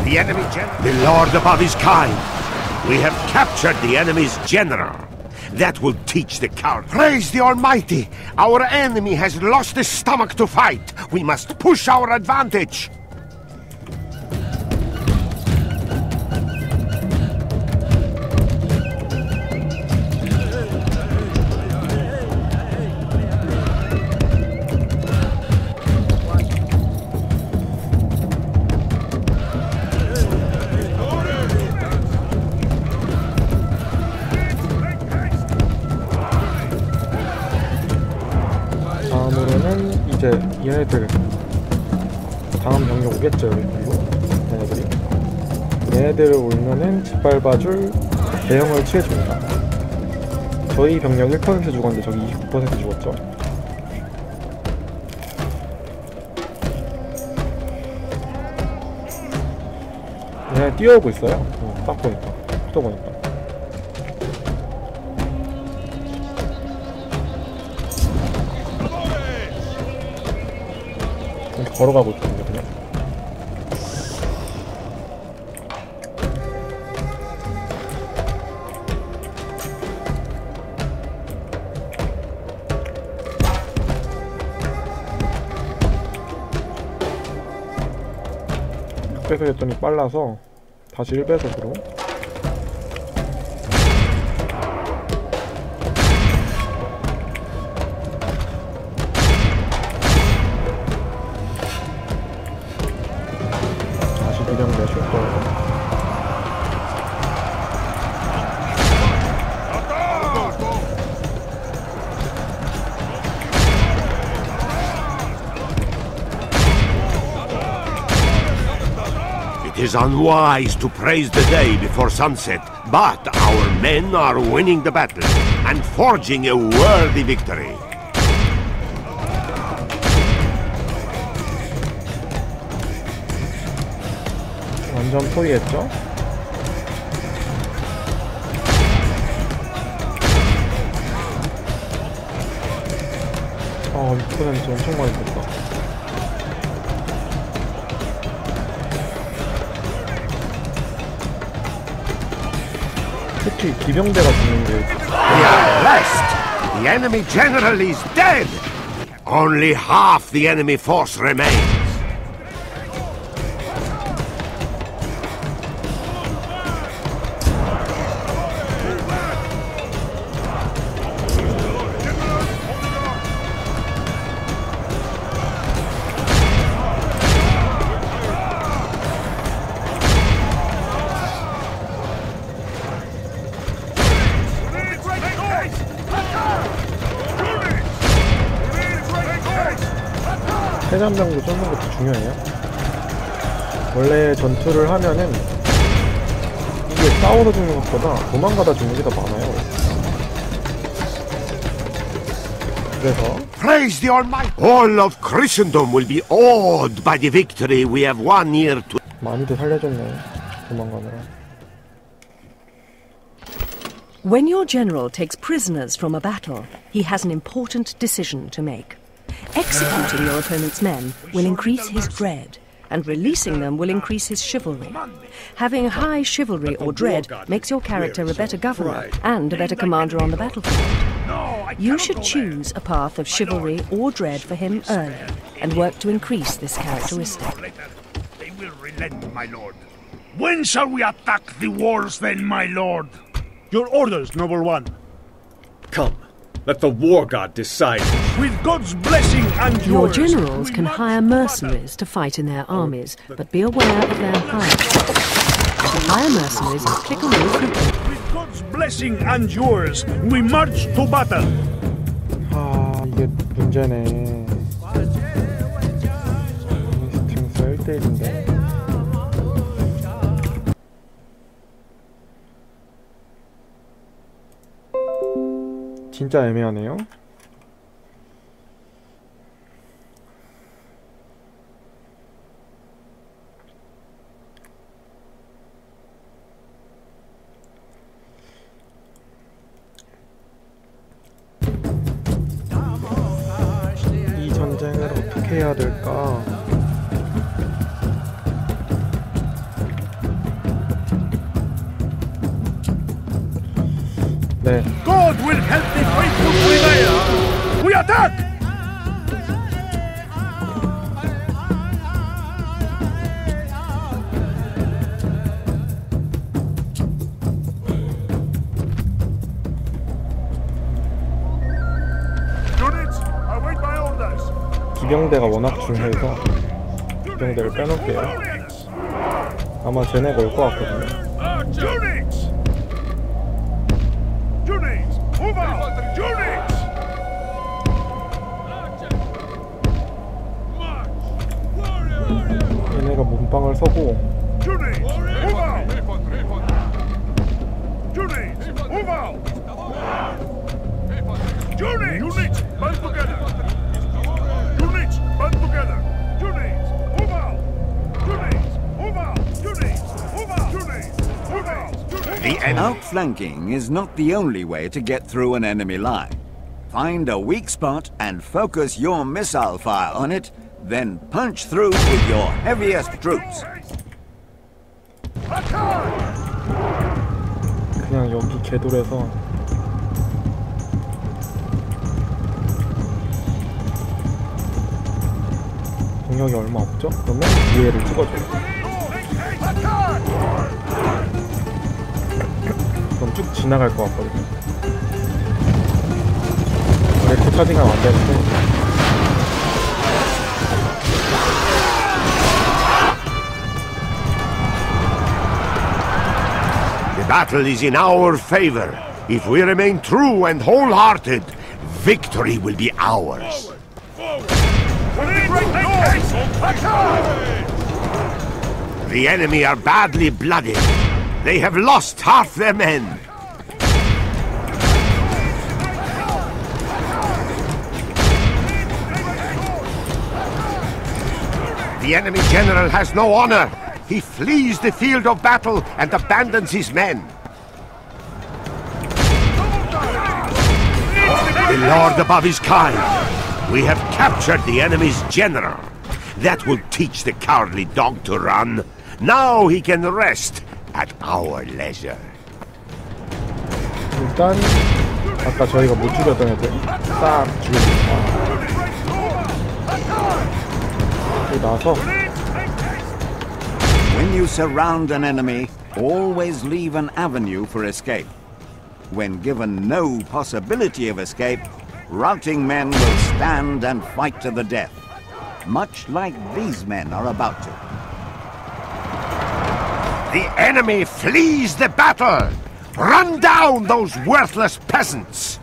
The enemy general. The Lord above is kind. We have captured the enemy's general. That will teach the coward. Praise the Almighty! Our enemy has lost his stomach to fight. We must push our advantage. 다음으로는 이제 얘네들 다음 병력 오겠죠. 얘네들이 얘네들을 올면은 짓밟아줄 대형을 취해줍니다. 저희 병력 1% 죽었는데 저기 29% 죽었죠. 얘네들 그냥 뛰어오고 있어요. 딱 보니까, 또 보니까. 이렇게 걸어가고 있거든요, 그냥. 배속 했더니 빨라서 다시 1배속으로. 다시 비령 내줄 거예요. It is unwise to praise the day before sunset, but our men are winning the battle and forging a worthy victory. 완전 포위했죠? 아, 6% 엄청 많이 뺐다. 특히 기병대가 죽는 게. We are blessed! The enemy general is dead! Only half the enemy force remains. 해전병도 쫓는 것도 중요해요. 원래 전투를 하면은 이게 싸워서 죽는 것보다 도망가다 죽는 게 더 많아요. 그래서 Praise the Almighty! All of Christendom will be awed by the victory we have won here to... 많이들 살려줬네, 도망가느라. When your general takes prisoners from a battle, he has an important decision to make. Executing your opponent's men will increase his dread, and releasing them will increase his chivalry. Having high chivalry or dread makes your character a better governor and a better commander on the battlefield. You should choose a path of chivalry or dread for him early, and work to increase this characteristic. They will relent, my lord. When shall we attack the walls then, my lord? Your orders, noble one. Come, let the war god decide. With God's blessing and Your yours, generals we can march hire to battle. mercenaries to fight in their armies, but be aware of their hire. To hire mercenaries, click on the recruitment. With God's blessing and yours, we march to battle. 아, 이게 문제네. 스팅스 1대1인데. 진짜 애매하네요. 이 전쟁을 어떻게 해야 될까? 네. God will help the faithful prevail. We attack! Units, await my orders. 기병대가 워낙 중요해서 기병대를 빼놓을게요. 아마 쟤네가 올 것 같거든요. Units! Units, move out! Units! 얘네가 몸빵을 서고 Units, move out! Units, move out! Units, band together! Units, band together! Units, move out! Units, move out! Units, move out! And outflanking is not the only way to get through an enemy line. Find a weak spot and focus your missile fire on it, then punch through with your heaviest troops. 그냥 여기 개돌에서 공격이 얼마 없죠? 그러면 위에를 찍어줘요. 그럼 쭉 지나갈 것 같거든요. 근데 포차징하면 안 되는데. The battle is in our favor. If we remain true and wholehearted, victory will be ours. The enemy are badly blooded. They have lost half their men. The enemy general has no honor. He flees the field of battle and abandons his men. The Lord above is kind. We have captured the enemy's general. That will teach the cowardly dog to run. Now he can rest at our leisure. 일단 아까 저희가 못 죽였던 애들 싹 죽여줍니다. 그리고 나서 When you surround an enemy, always leave an avenue for escape. When given no possibility of escape, routing men will stand and fight to the death, much like these men are about to. The enemy flees the battle! Run down those worthless peasants!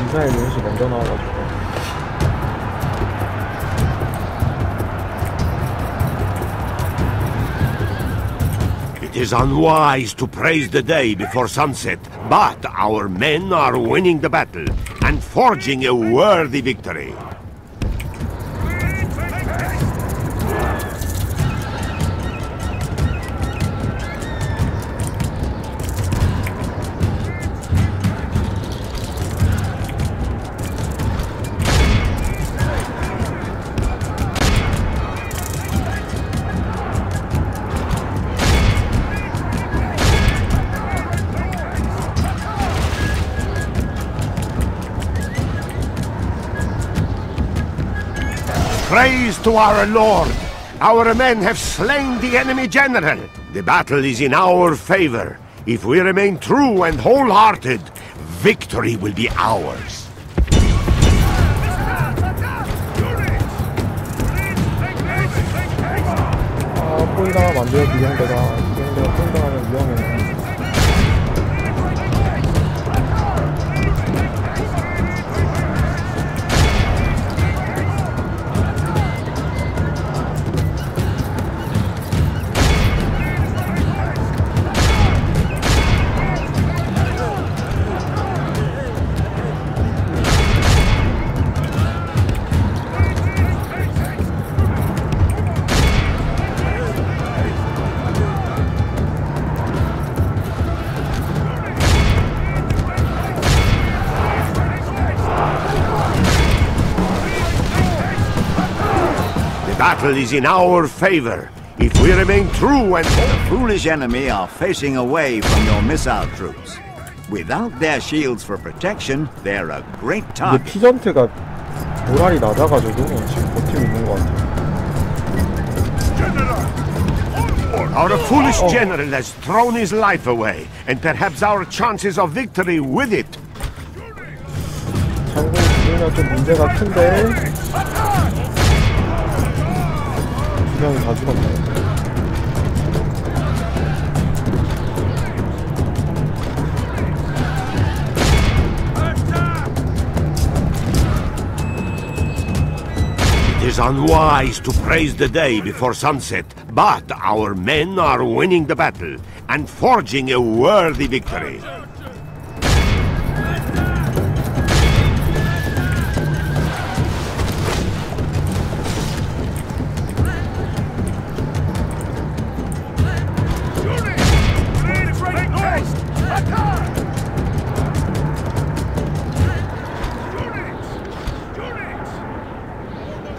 미사일 유닛이 먼저 나와가지고 It is unwise to praise the day before sunset, but our men are winning the battle and forging a worthy victory. Praise to our Lord! Our men have slain the enemy general! The battle is in our favor. If we remain true and wholehearted, victory will be ours. 포위당하면 안 돼요, 비행대가. 비행대가 포위당하면 위험해요. battle is in our favor. If we remain true and... The foolish enemy are facing away from your missile troops. Without their shields for protection, they're a great 이게 target. 피전트가 모랄이 낮아가지고 지금 버티고 있는 것 같아요. Our foolish general has thrown his life away, and perhaps our chances of victory with it. 장군 죽으면 좀 문제가 큰데 두 명이 다 죽었네. It is unwise to praise the day before sunset, but our men are winning the battle and forging a worthy victory.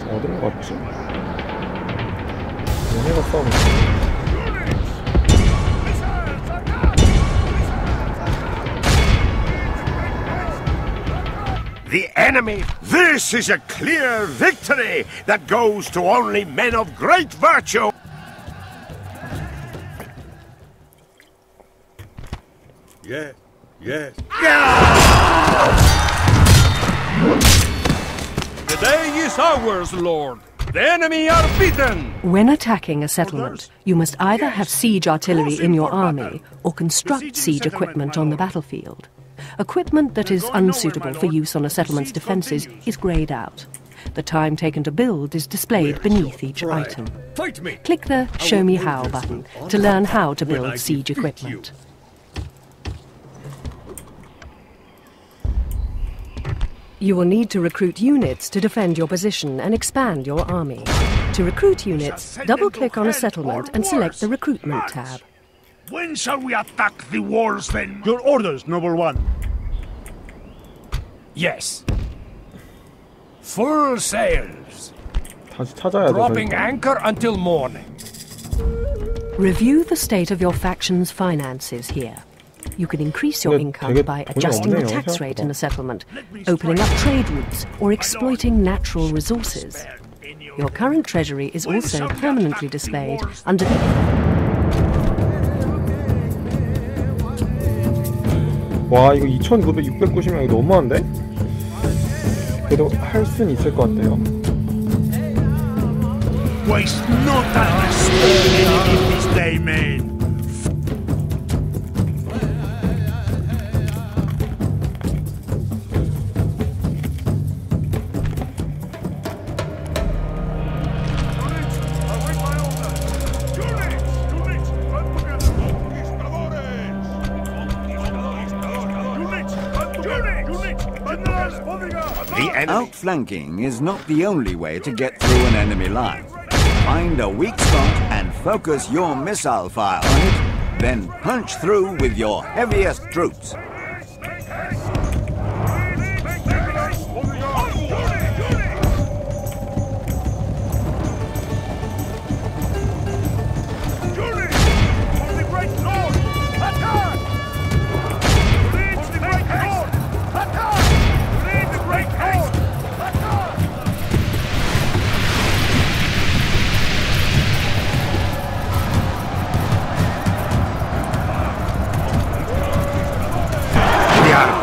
어디로 갔지? 얘네가 싸우고 있어. The enemy! This is a clear victory that goes to only men of great virtue! Yes, yes. The day is ours, Lord. The enemy are beaten. When attacking a settlement, you must either have siege artillery in your army or construct siege equipment on the battlefield. Equipment that is unsuitable for use on a settlement's defences is greyed out. The time taken to build is displayed beneath each item. Fight me! Click the Show Me How button to learn how to build siege equipment. You will need to recruit units to defend your position and expand your army. To recruit units, double-click on a settlement and select the Recruitment tab. When shall we attack the walls then? Your orders, Noble One. Yes. Full sails. 다시 찾아야 돼. Dropping anchor until morning. Review the state of your faction's finances here. You can increase your 근데 income 되게 by 돈이 adjusting the 없네요, tax rate 생각보다. in a settlement, opening up trade routes, or exploiting natural resources. Your current treasury is also permanently displayed under... 와 이거 2,900, 690명이 너무한데? 그래도 할 순 있을 것 같아요. Waste no time in this day, man. Outflanking is not the only way to get through an enemy line. Find a weak spot and focus your missile fire on it, then punch through with your heaviest troops.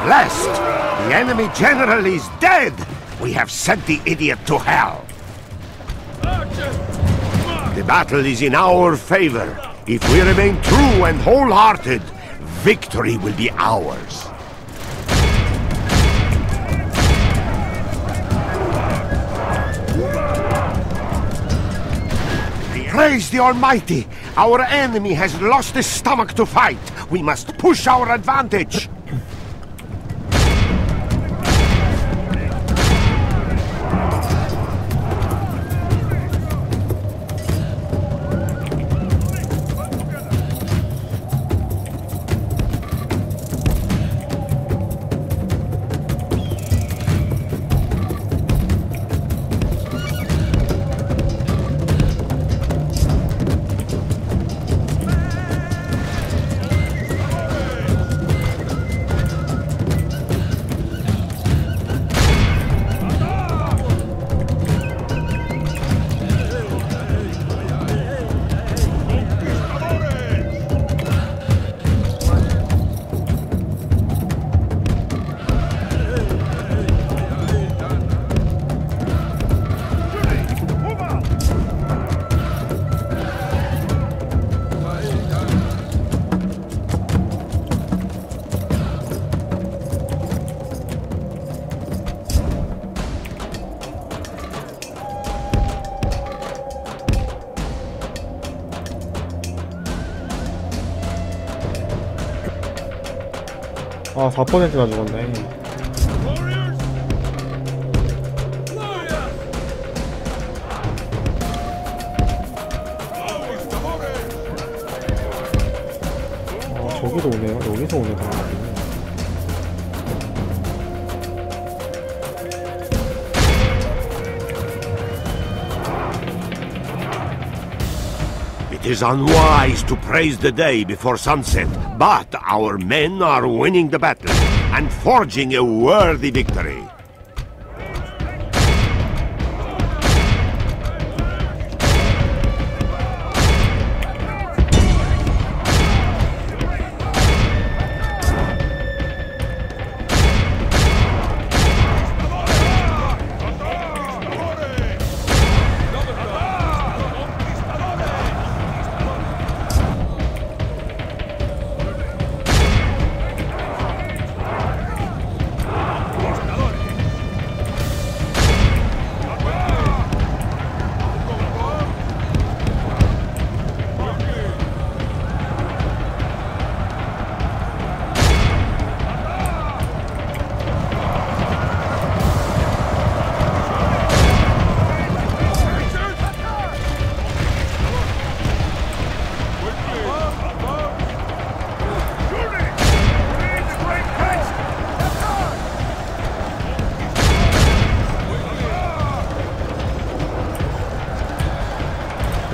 Blessed! The enemy general is dead! We have sent the idiot to hell! The battle is in our favor. If we remain true and wholehearted, victory will be ours. Praise the Almighty! Our enemy has lost his stomach to fight. We must push our advantage. 아 4%나 죽었네. 아 저기도 오네요. 여기서 오네. It is unwise to praise the day before sunset, but our men are winning the battle and forging a worthy victory.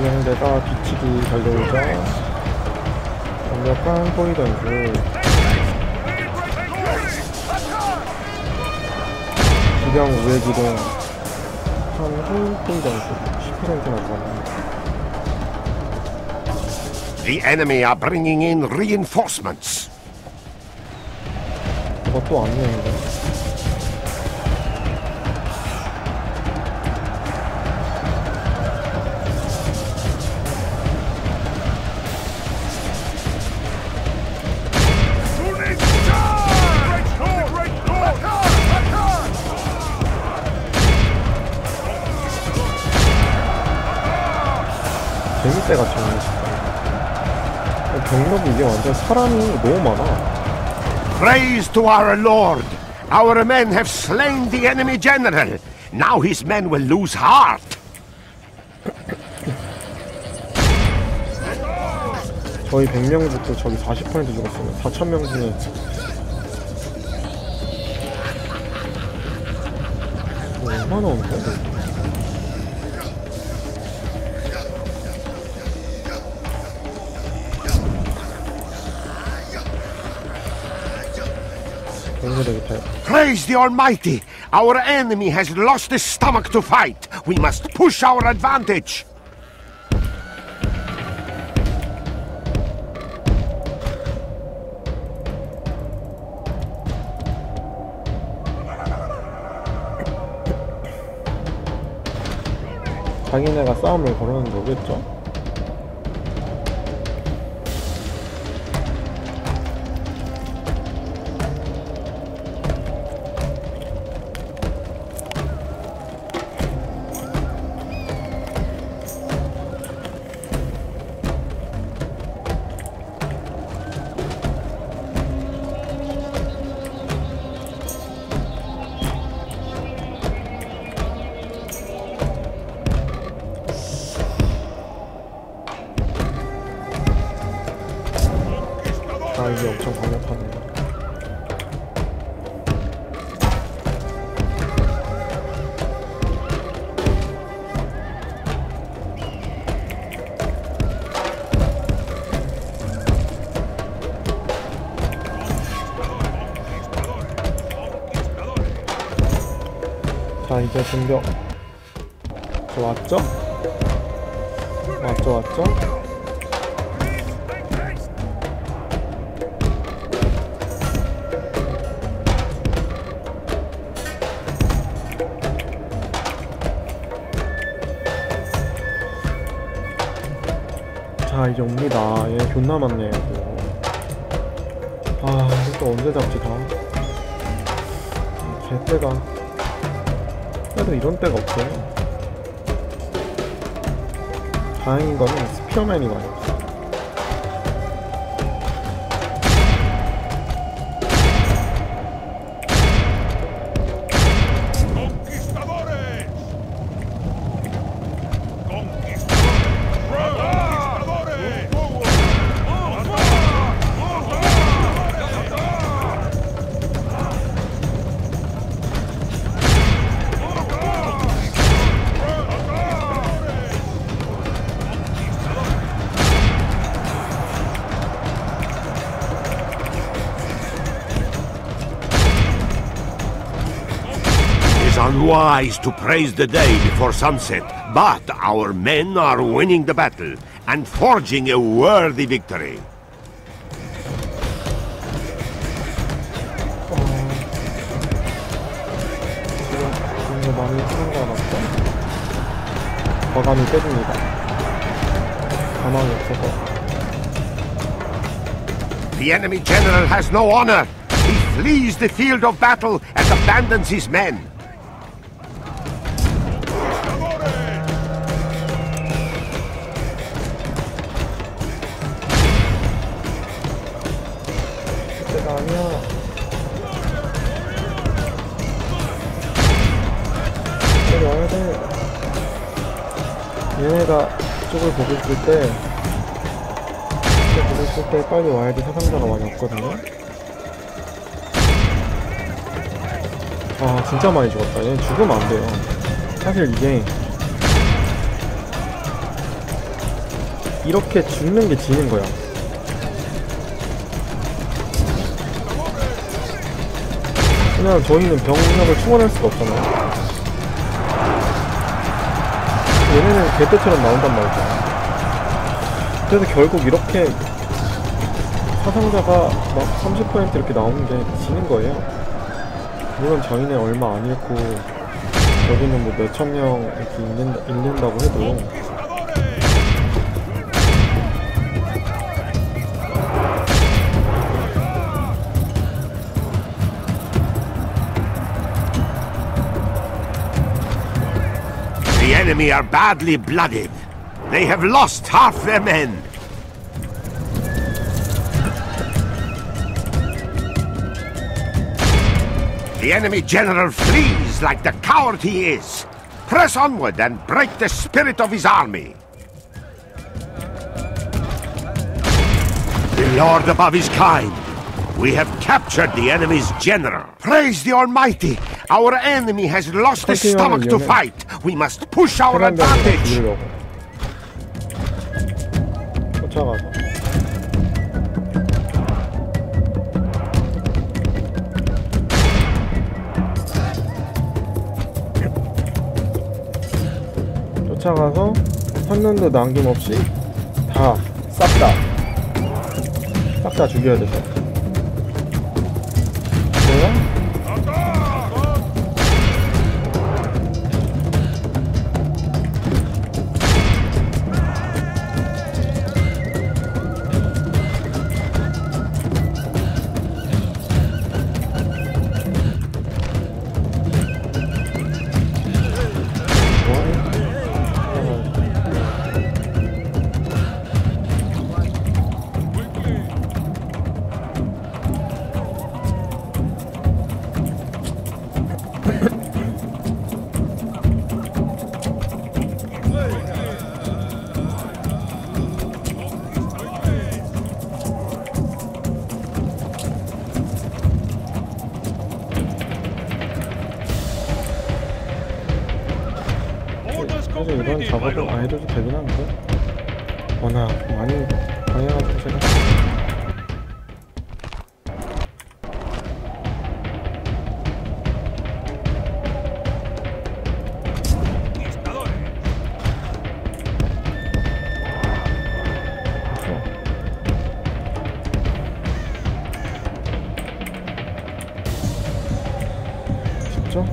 그냥 내가 뒤치기 달려오자 강력한 포이던스 기병 우회기동 한후 포이던스 10%나 들어가네. The enemy are bringing in reinforcements. 그것도 왔네. 재밌대가 정말 경력이 이게 완전 사람이 너무 많아. Praise to our Lord! Our men have slain the enemy general. Now his men will lose heart. 저희 100명부터 저기 40% 죽었어요. 4,000명 중에 얼마나 오는 거야? Praise the Almighty! Our enemy has lost his stomach to fight. We must push our advantage. 자기네가 싸움을 걸어놓은 거겠죠? 아 이게 엄청 강력하네. 자 이제 공격 왔죠? 왔죠? 자 이제 옵니다. 얘 존나 많네. 아 이거 언제 잡지 다. 개때가 그래도 이런 때가 없어요. 다행인 거는 스피어맨이 많이 없어. wise to praise the day before sunset, but our men are winning the battle and forging a worthy victory. 지금 이거 많이 쓰는 거 같다. 과감히 빼줍니다. 가망이 없어서. The enemy general has no honor. He flees the field of battle and abandons his men. 그때가 아니야. 빨리 와야 돼. 얘네가 이쪽을 보고 있을 때 빨리 와야지 사상자가 많이 없거든요. 아 진짜 많이 죽었다. 얘는 죽으면 안 돼요. 사실 이게 이렇게 죽는 게 지는 거야. 그냥 저희는 병력을 충원할 수가 없잖아요. 얘네는 개떼처럼 나온단 말이죠. 그래서 결국 이렇게 사상자가 막 30% 이렇게 나오는 게 지는 거예요. 물론 저희는 얼마 안 잃고 여기는 뭐 몇천 명 이렇게 잃는다고 해도 The enemy are badly blooded. They have lost half their men. The enemy general flees like the coward he is. Press onward and break the spirit of his army. The Lord above is kind. We have captured the enemy's general. Praise the Almighty! Our enemy has lost his stomach to fight. We must push our advantage. 쫓아가서 쫓아가서 한눈도 남김없이 다 싹 다 죽여야 돼서. 그래요? 사실 이런 작업을 안 해도 되긴 한데 워낙 많이 방해가지고 제가 쉽죠?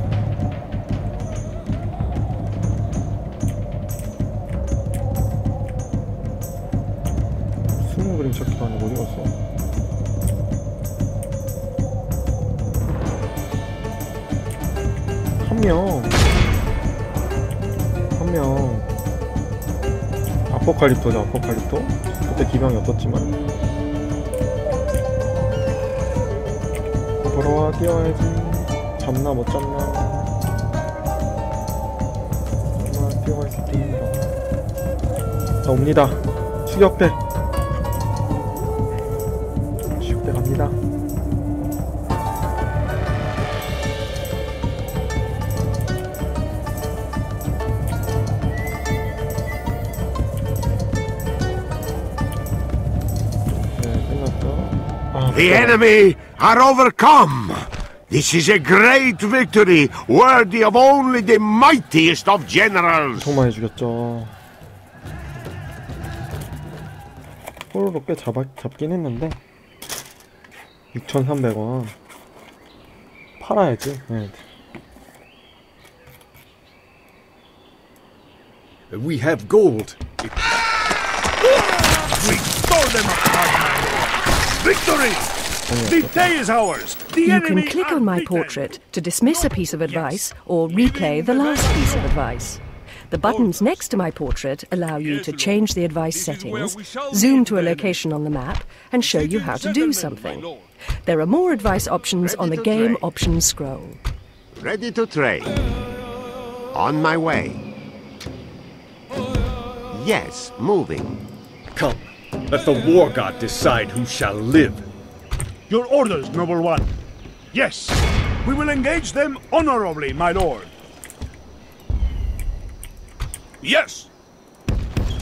그림 찾기도 아니고 어디 갔어? 한 명 아포칼립토죠. 아포칼립토. 그때 기방이 없었지만 보러 와. 뛰어야지. 잡나 못 잡나. 얼마나 뛰어가 있을 때입니다. 자 옵니다. 추격대 갑니다. The enemy are overcome. This is a great victory, worthy of only the mightiest of generals. 엄청 많이 죽였죠. 호로로 꽤 잡긴 했는데 6,300원 팔아야지. 네. We have gold. Restore them up, victory! The day is ours. The You enemy can click are on my beaten. portrait to dismiss a piece of advice or replay the last piece of advice. The buttons next to my portrait allow you to change the advice settings, zoom to a location on the map, and show you how to do something. There are more advice options on the game options scroll. Ready to trade. On my way. Yes, moving. Come, let the war god decide who shall live. Your orders, noble one. Yes, we will engage them honorably, my lord. Yes!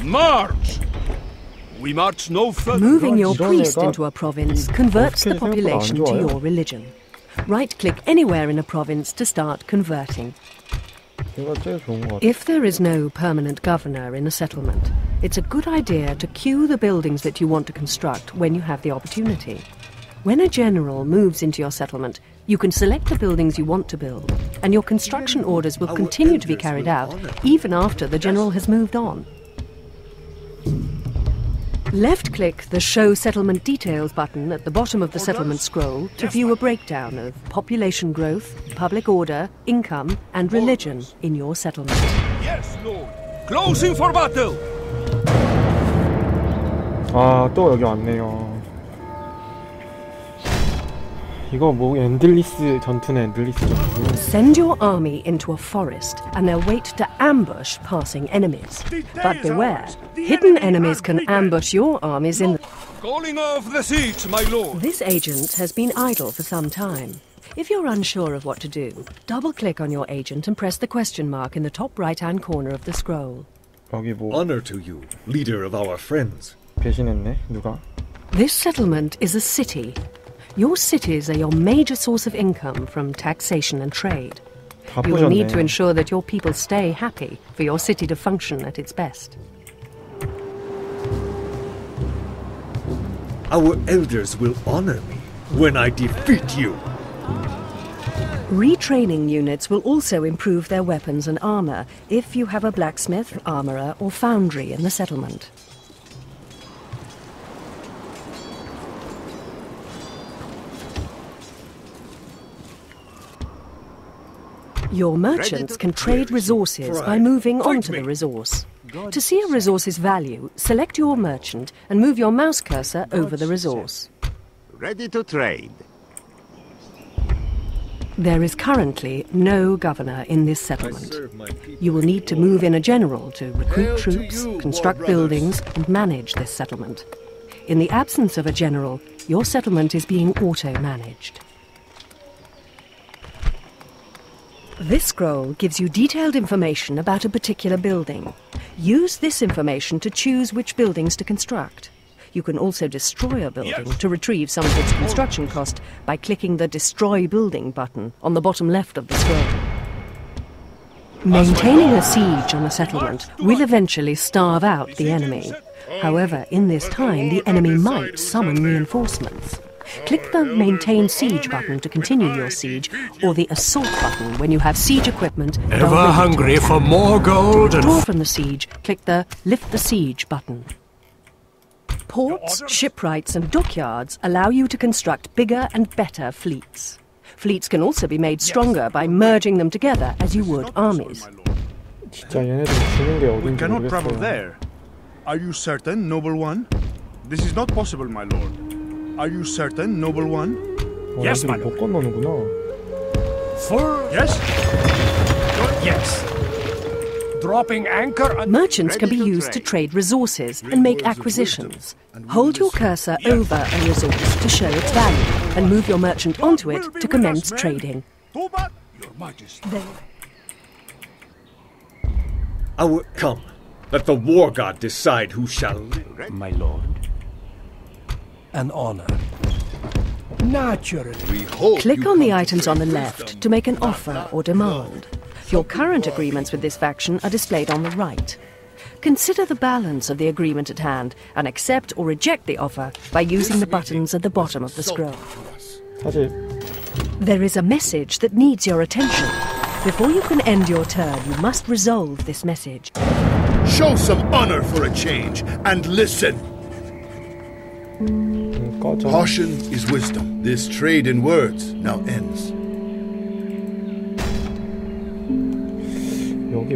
March! We march no further. Moving your priest into a province converts the population to your religion. Right-click anywhere in a province to start converting. If there is no permanent governor in a settlement, it's a good idea to queue the buildings that you want to construct when you have the opportunity. When a general moves into your settlement, you can select the buildings you want to build, and your construction orders will continue to be carried out even after the general has moved on. Left-click the Show Settlement Details button at the bottom of the settlement scroll to view a breakdown of population growth, public order, income, and religion in your settlement. Yes, Lord. Closing for battle. 아, 또 여기 왔네요. 이거 뭐 엔들리스 전투네, 엔들리스 전투. Send your army into a forest and they'll wait to ambush passing enemies. But beware, hidden enemies can ambush your armies in the... Calling off the siege, my lord. This agent has been idle for some time. If you're unsure of what to do, double-click on your agent and press the question mark in the top right-hand corner of the scroll. 여기 뭐 Honor to you, leader of our friends. 배신했네, 누가? This settlement is a city. Your cities are your major source of income from taxation and trade. 다 You will need to 부셨네. ensure that your people stay happy for your city to function at its best. Our elders will honor me when I defeat you. Retraining units will also improve their weapons and armor if you have a blacksmith, armorer, or foundry in the settlement. Your merchants can trade resources by moving onto the resource. To see a resource's value, select your merchant and move your mouse cursor over the resource. Ready to trade. There is currently no governor in this settlement. You will need to move in a general to recruit troops, construct buildings, and manage this settlement. In the absence of a general, your settlement is being auto-managed. This scroll gives you detailed information about a particular building. Use this information to choose which buildings to construct. You can also destroy a building to retrieve some of its construction cost by clicking the Destroy Building button on the bottom left of the scroll. Maintaining a siege on a settlement will eventually starve out the enemy. However, in this time, the enemy might summon reinforcements. Click the Maintain Siege button to continue your siege, or the Assault button when you have siege equipment. Ever hungry for more gold To and... withdraw from the siege, click the Lift the Siege button. Ports, shipwrights and dockyards allow you to construct bigger and better fleets. Fleets can also be made stronger by merging them together as you would armies. 진짜 얘네들 주는 게 We 어딘지 cannot travel 모르겠어요. there. Are you certain, noble one? This is not possible, my lord. Are you certain, noble one? Yes, 얘네들이 못 건너는구나. Yes? Yes. Dropping anchor and... Merchants can be used to trade resources and make acquisitions. Hold your cursor over a resource to show its value and move your merchant onto it to commence trading. Your Majesty. Come, let the war god decide who shall live. My lord. An honor. Naturally. Click on the items on the left to make an offer or demand. Your current agreements with this faction are displayed on the right. Consider the balance of the agreement at hand and accept or reject the offer by using the buttons at the bottom of the scroll. 사실 There is a message that needs your attention. Before you can end your turn, you must resolve this message. Show some honor for a change and listen. 꺼져. Caution is wisdom. This trade in words now ends. 여기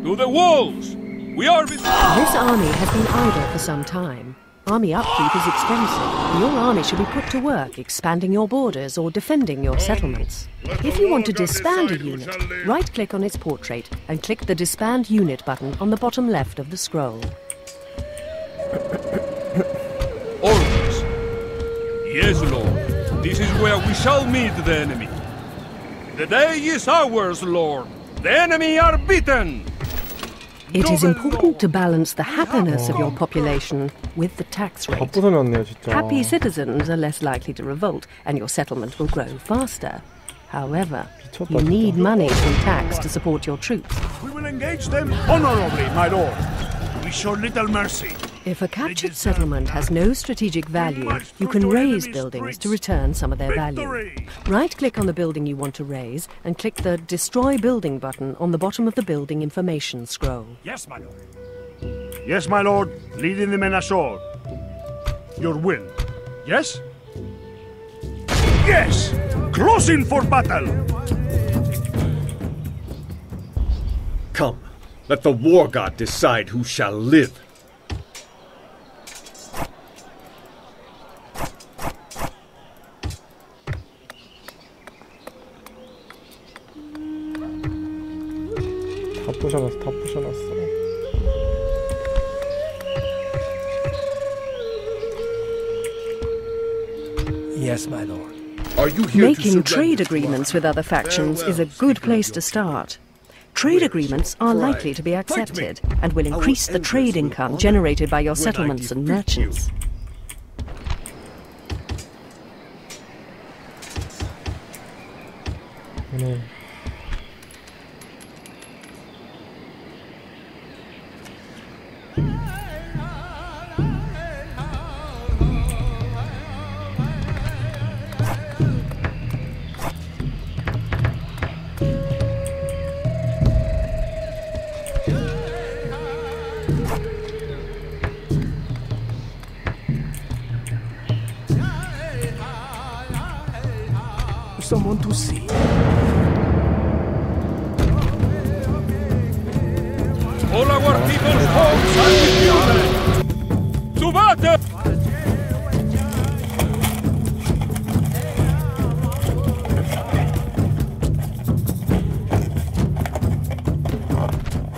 To the walls! We are with... This army has been idle for some time. Army upkeep is expensive, and your army should be put to work expanding your borders or defending your settlements. If you want to disband a unit, right-click on its portrait and click the Disband Unit button on the bottom left of the scroll. Orders. Yes, Lord. This is where we shall meet the enemy. The day is ours, Lord. The enemy are beaten. It is important to balance the happiness of your population with the tax 다 rate. 부숴놨네요 진짜. Happy citizens are less likely to revolt, and your settlement will grow faster. However, you need money from tax to support your troops. We will engage them honorably, my lord. We show little mercy. If a captured settlement has no strategic value, you can raise buildings to return some of their value. Right-click on the building you want to raise and click the Destroy Building button on the bottom of the building information scroll. Yes, my lord. Yes, my lord. Leading the men ashore. Your will. Yes? Yes! Closing for battle! Come, let the war god decide who shall live. 다 부셔놨어. Yes, my lord. Are you here Making to trade surrender? agreements with other factions is a good place to start. Trade agreements are likely to be accepted and will increase the trade income generated by your settlements and merchants. 네. Someone to see. All our people's homes are with you. To battle!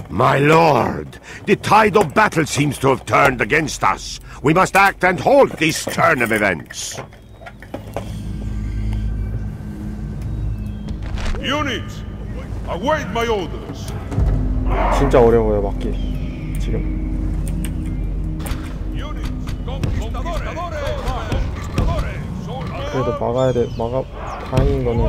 My lord, the tide of battle seems to have turned against us. We must act and halt this turn of events. Units, await my orders. 진짜 어려워요 막기 지금. 그래도 막아야 돼. 다행인 거는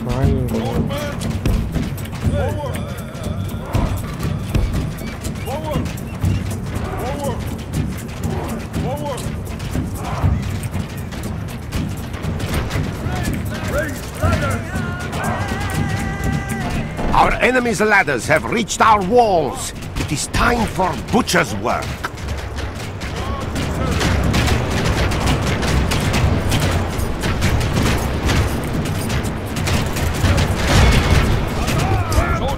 다행인 거는 Our enemies' ladders have reached our walls. It is time for butcher's work.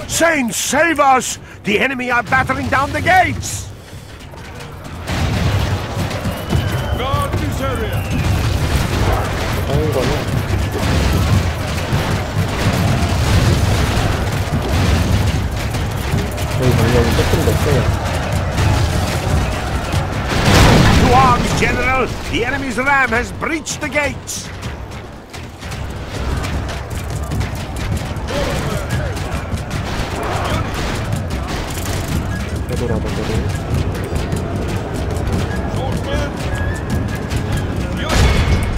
Saints, save us! The enemy are battering down the gates! Guard this area. 다행인 거는 있어요. To arms, General! The enemy's ram has breached the gates!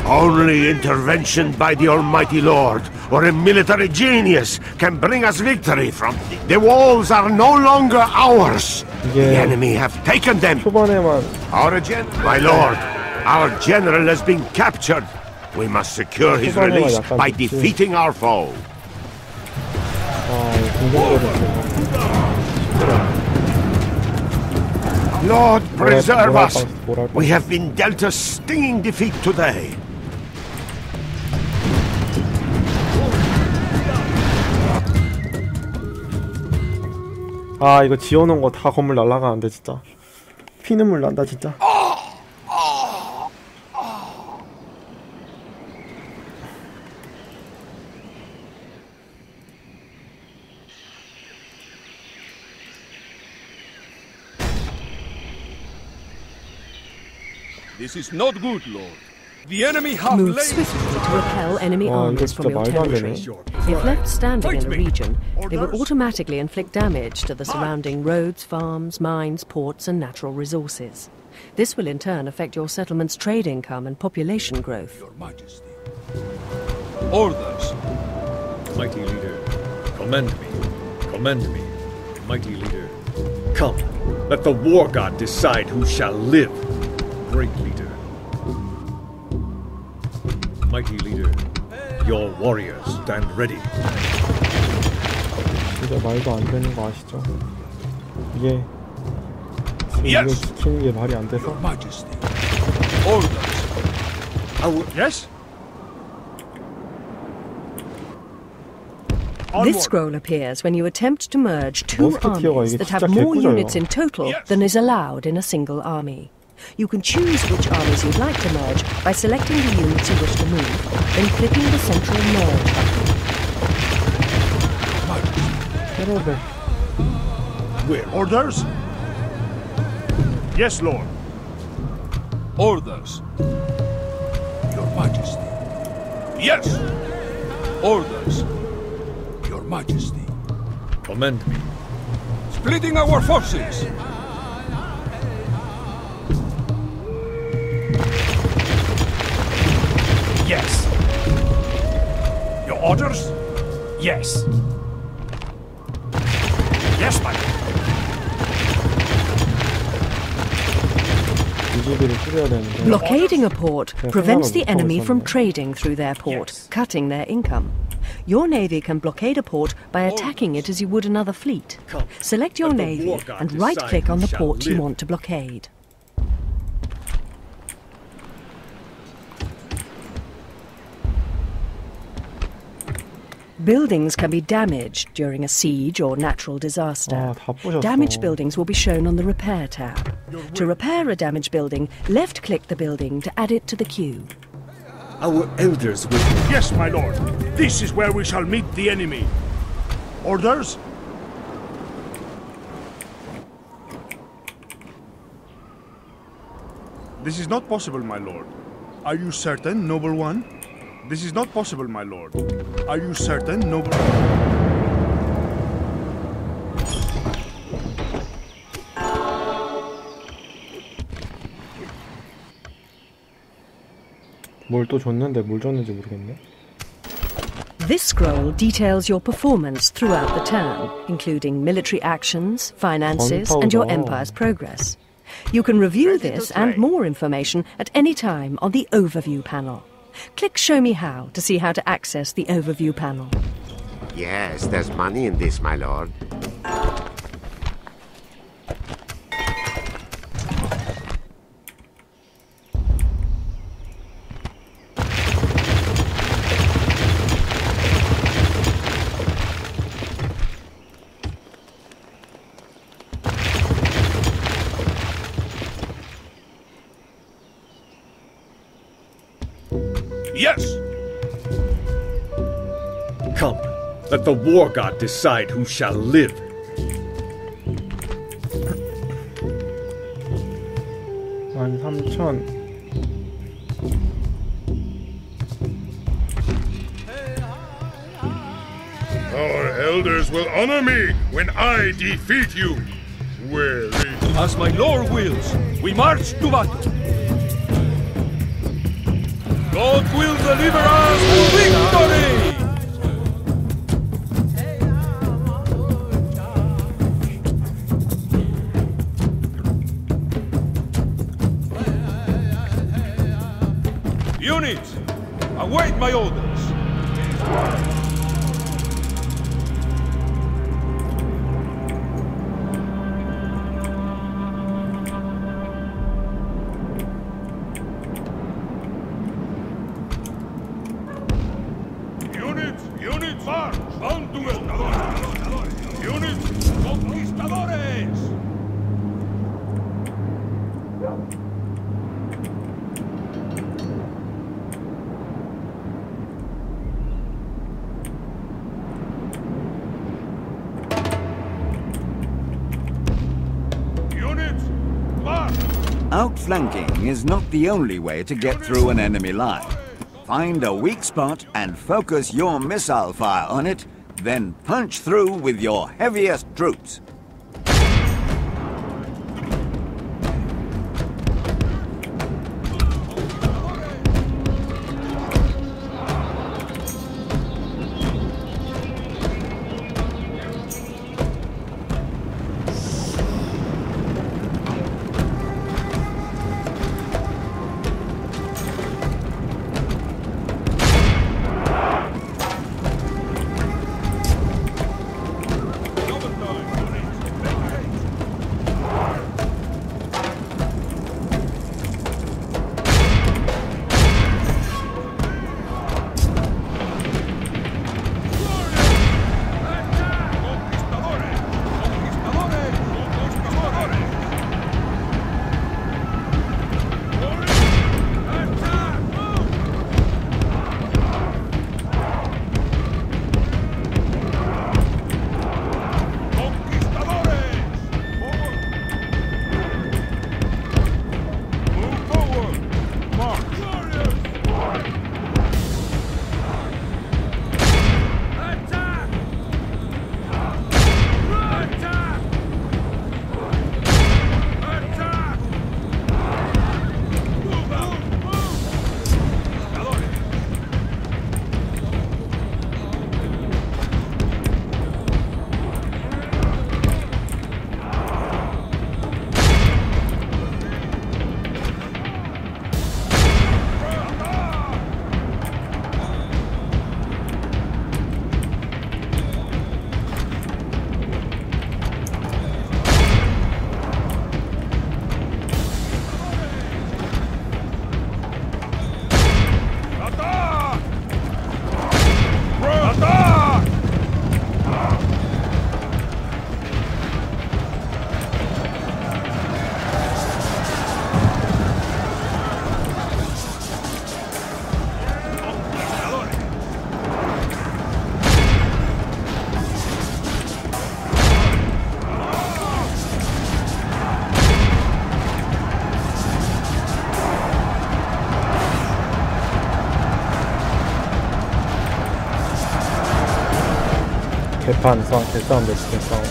Only intervention by the Almighty Lord or a military genius can bring us victory from... The walls are no longer ours! The enemy have taken them! My lord, our general has been captured! We must secure his release by defeating our foe! Lord, preserve us! We have been dealt a stinging defeat today! 아, 이거 지어놓은 거 다 건물 날아가는데 진짜 피눈물 난다 진짜. This is not good, Lord. The enemy have Move swiftly to repel enemy armies from your territory. If left standing in a region, they will automatically inflict damage to the surrounding roads, farms, mines, ports and natural resources. This will in turn affect your settlement's trade income and population growth. Your Majesty. Orders. Mighty leader, commend me. Commend me. Mighty leader, come. Let the war god decide who shall live. Great leader. Mighty leader, your warriors stand ready. 진짜 말도 안 되는 거 아시죠? 이게 이걸 지키는 게 말이 안 돼서. Yes. This scroll appears when you attempt to merge two armies that have more units in total than is allowed in a single army. You can choose which armies you'd like to merge by selecting the units you wish to move, then clicking the central merge button. Orders? Yes, Lord. Orders. Your Majesty. Yes! Orders. Your Majesty. Commend me. Splitting our forces! Yes. Your orders? Yes. Yes, my lord. Blockading a port prevents the enemy from trading through their port, cutting their income. Your navy can blockade a port by attacking it as you would another fleet. Select your navy and right-click on the port you want to blockade. Buildings can be damaged during a siege or natural disaster. Damaged buildings will be shown on the Repair tab. To repair a damaged building, left-click the building to add it to the queue. Our elders will... Yes, my lord. This is where we shall meet the enemy. Orders? This is not possible, my lord. Are you certain, noble one? This is not possible, my lord. Are you certain, noble? 뭘 또 줬는데 뭘 줬는지 모르겠네. This scroll details your performance throughout the turn, including military actions, finances, and your empire's progress. You can review this and more information at any time on the Overview panel. Click Show Me How to see how to access the Overview panel. Yes, there's money in this, my lord. Yes! Come, let the war god decide who shall live. 13,000. Our elders will honor me when I defeat you. Weary. As my lord wills, we march to battle. God will deliver us to victory! Units, await my orders. Units, march! ¡Van tu Units, conquistadores! Units, march! Outflanking is not the only way to get through an enemy line. Find a weak spot and focus your missile fire on it, then punch through with your heaviest troops. 개싸움 됐어, 개싸움.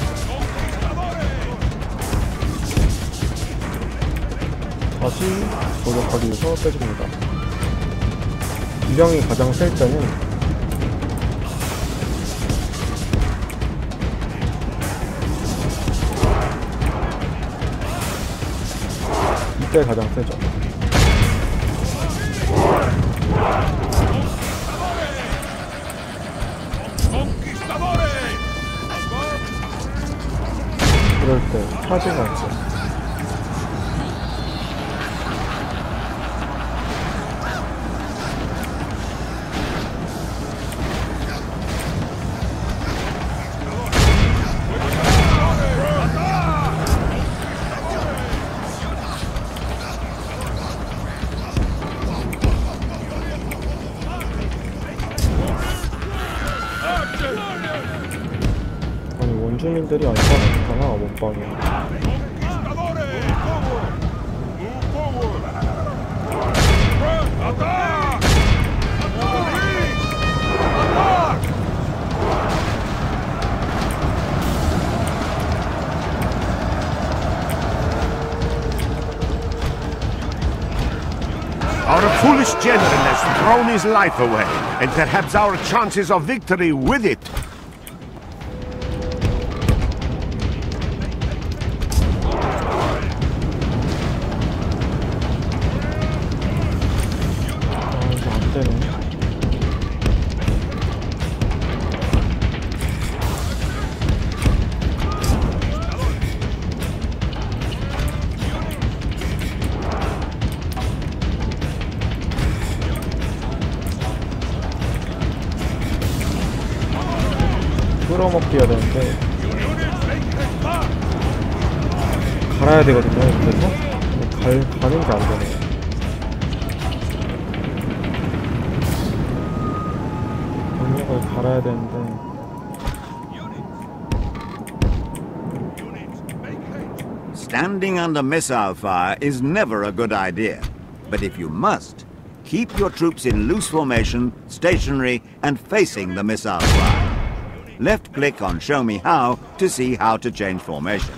다시 조력하기 위해서 빼줍니다. 유령이 가장 셀 때는 이때 가장 세죠. 그럴 때 차지가 있죠. 아니 원주민들이 아니잖아. 못방이야. Our foolish general has thrown his life away, and perhaps our chances of victory with it. 이거 안 되네. 끌어먹기 해야 되는데 갈아야 되거든요. 그래서 가는 게 안 되네요. 병력을 갈아야 되는데 Standing under missile fire is never a good idea. But if you must, keep your troops in loose formation, stationary, and facing the missile fire. Left-click on Show Me How to see how to change formation.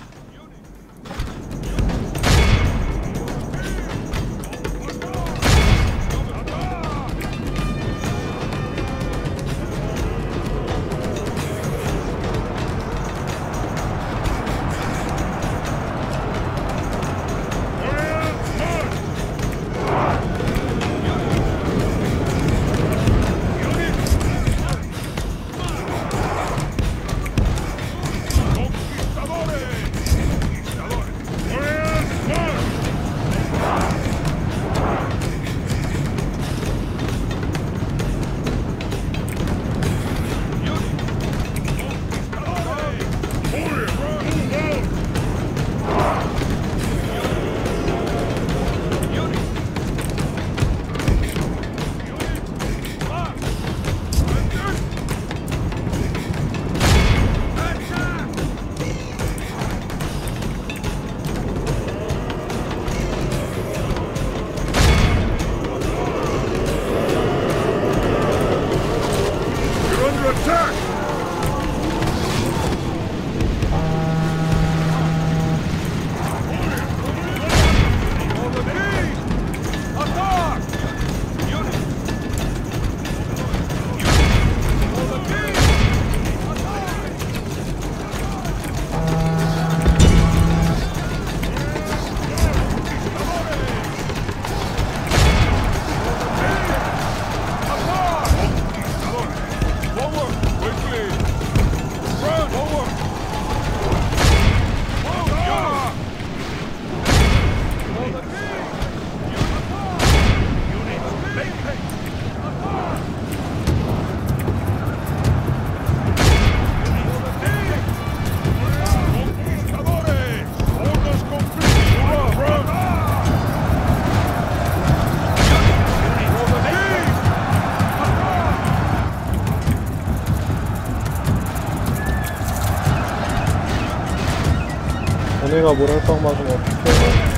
얘네가 모랄빵 맞으면 어떡해.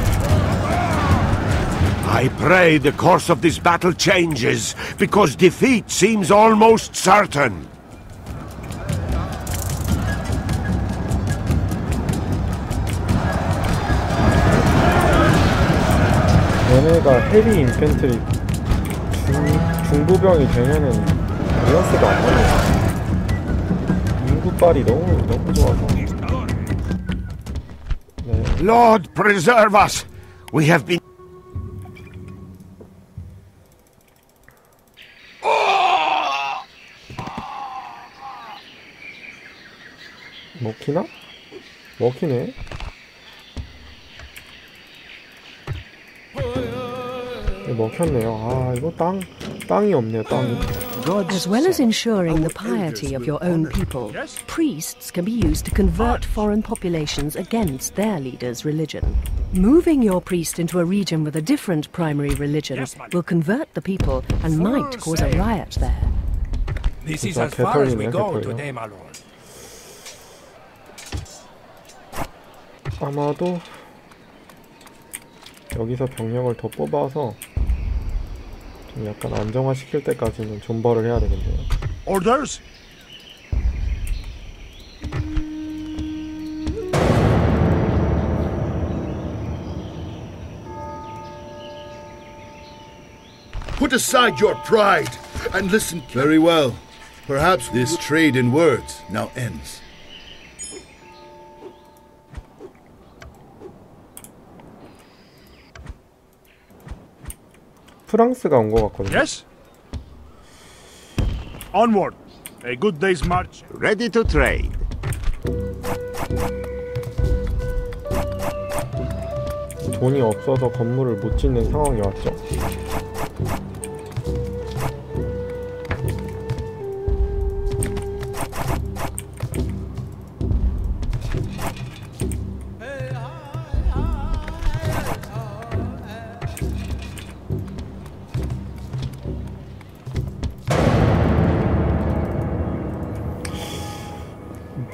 I pray the course of this battle changes, because defeat seems almost certain. 얘네가 헤비 인펜트리 중부병이 되면은 밸런스가 안 맞네. 인구빨이 너무 좋아서. 네. Lord preserve us! We have been... 먹히나? 먹히네. 먹혔네요. 아, 이거 땅이 없네요. 땅이. As well as ensuring the piety of your own people, priests can be used to convert foreign populations against their leader's religion. Moving your priest into a region with a different primary religion will convert the people and might cause a riot there. This is as far as we go today, my lord. 아마도 여기서 병력을 더 뽑아서 좀 약간 안정화시킬 때까지는 존버를 해야 되겠네요. Orders? Put aside your pride and listen. Very well. Perhaps this trade in words now ends. 프랑스가 온 것 같거든요. Yes? Onward. A good day's march. Ready to trade. 돈이 없어서 건물을 못 짓는 상황이 왔죠.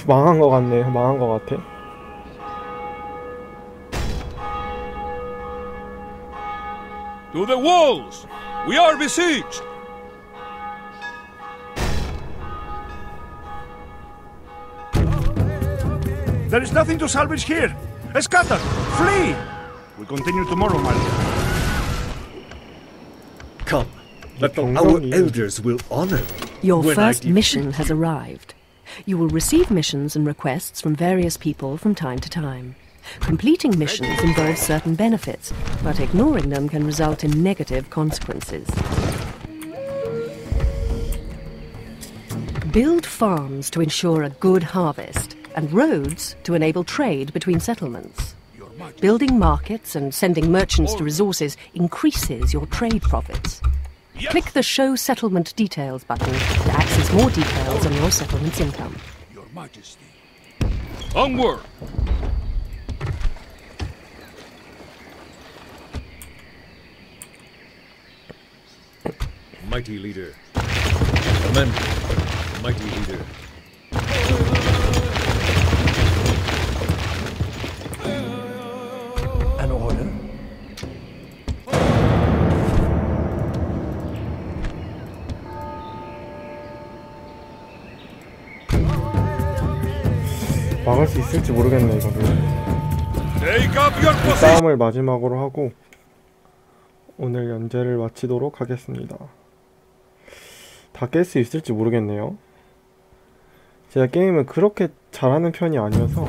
망한 것 같네. 망한 것 같아. To the walls! We are besieged! There is nothing to salvage here. Scatter! Flee! We'll continue tomorrow, my lord. Come, let our elders will honor me. Your first mission has arrived. You will receive missions and requests from various people from time to time. Completing missions involves certain benefits, but ignoring them can result in negative consequences. Build farms to ensure a good harvest, and roads to enable trade between settlements. Building markets and sending merchants to resources increases your trade profits. Click the Show Settlement Details button to access more details on your settlement's income. Your Majesty. Onward! Mighty leader. Command me, mighty leader. An order? 막을 수 있을지 모르겠네 이거는. 이 싸움을 마지막으로 하고 오늘 연재를 마치도록 하겠습니다. 다 깰 수 있을지 모르겠네요. 제가 게임을 그렇게 잘하는 편이 아니어서.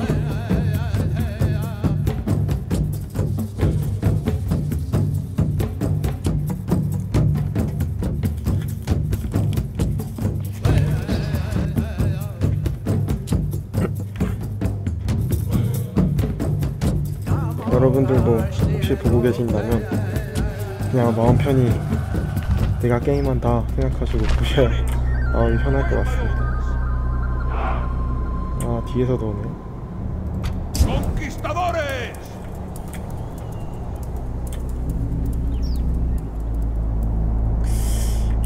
여러분들도 혹시 보고 계신다면 그냥 마음 편히 내가 게임한다 생각하시고 보셔야 마음이 편할 것 같습니다. 아, 뒤에서도 오네.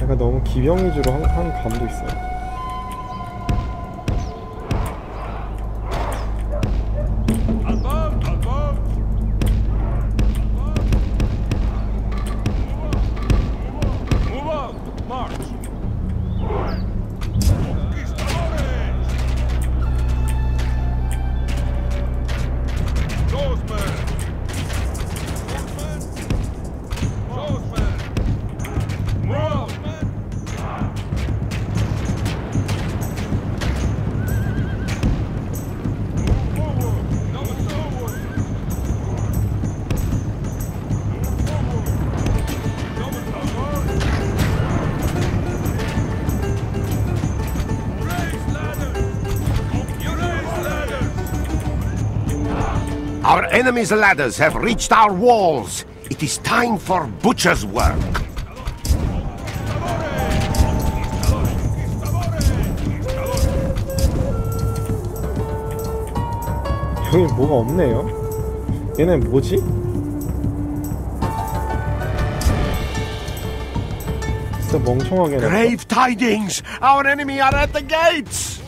약간 너무 기병 위주로 한 감도 있어요. Our enemies' ladders have reached our walls. It is time for butcher's work. 여기 뭐가 없네요? 얘네 뭐지? 진짜 멍청하게 냈다. Grave tidings! Our enemy are at the gates!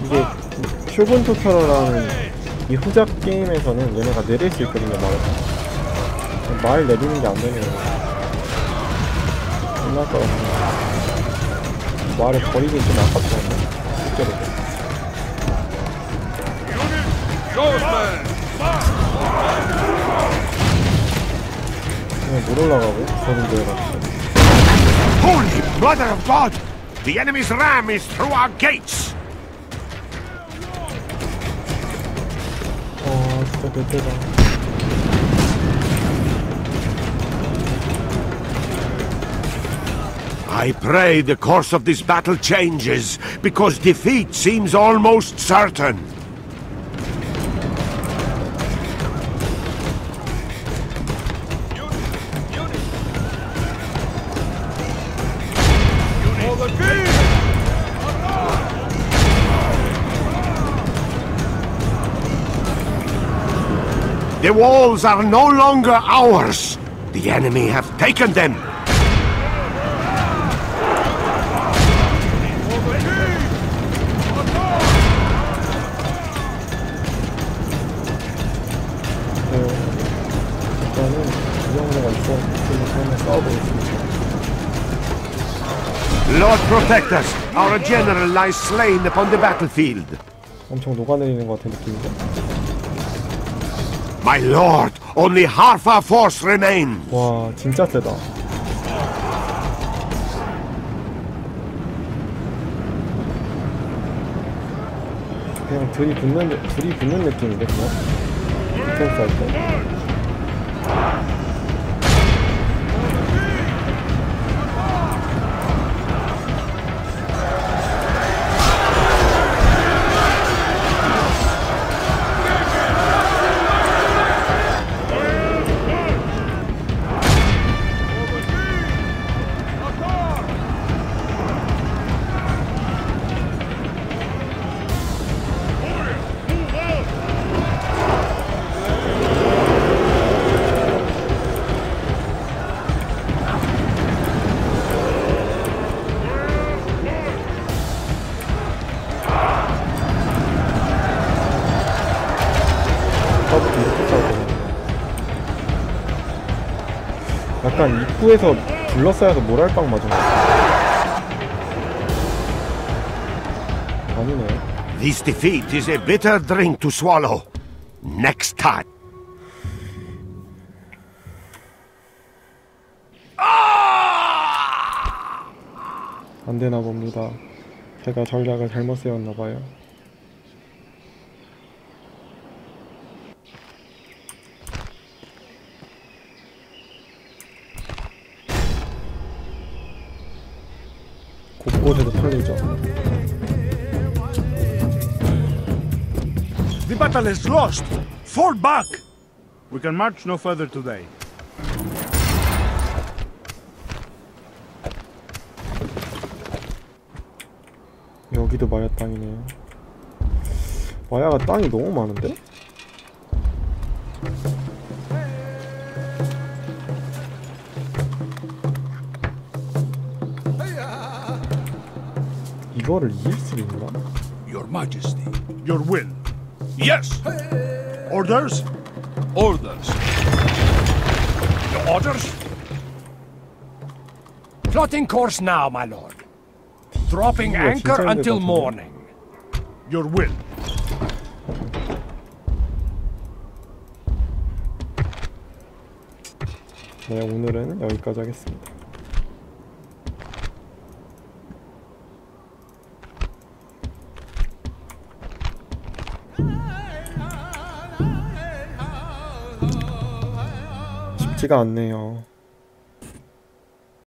이게 큐본 토탈워라는 이 후작 게임에서는 얘네가 내릴 수 있거든요. 말 내리는 게 안 되네요. 끝날 것 같아요. 말을 버리긴 좀 아깝다. 실제로. 그냥 못 올라가고 저는 내려갔어. Holy Mother of God! The enemy's ram is through our gates! 진짜 대대다. I pray the course of this battle changes, because defeat seems almost certain. The walls are no longer ours. The enemy have taken them. Lord protect us. Our general lies slain upon the battlefield. 엄청 녹아내리는 것 같은 느낌인데. My lord, only half our force remains. 와, 진짜 세다. 그냥 둘이 붙는 느낌인데 그냥. 디펜스 할 때. 약간 입구에서 둘러싸여서 모랄빵 맞은 거 같아. 아니네. This defeat is a bitter drink to swallow. Next time. 안 되나 봅니다. 제가 전략을 잘못 세웠나 봐요. 곳곳에도 털리죠. The battle is lost! Fall back! We can march no further today. 여기도 마야 땅이네요. 마야가 땅이 너무 많은데? 이거를 이길 수 있나? Your Majesty. Your will. Yes. Orders? Orders. Your orders? Plotting course now, my lord. Dropping anchor until morning. Your will. 네, 오늘은 여기까지 하겠습니다. 쉽지가 않네요.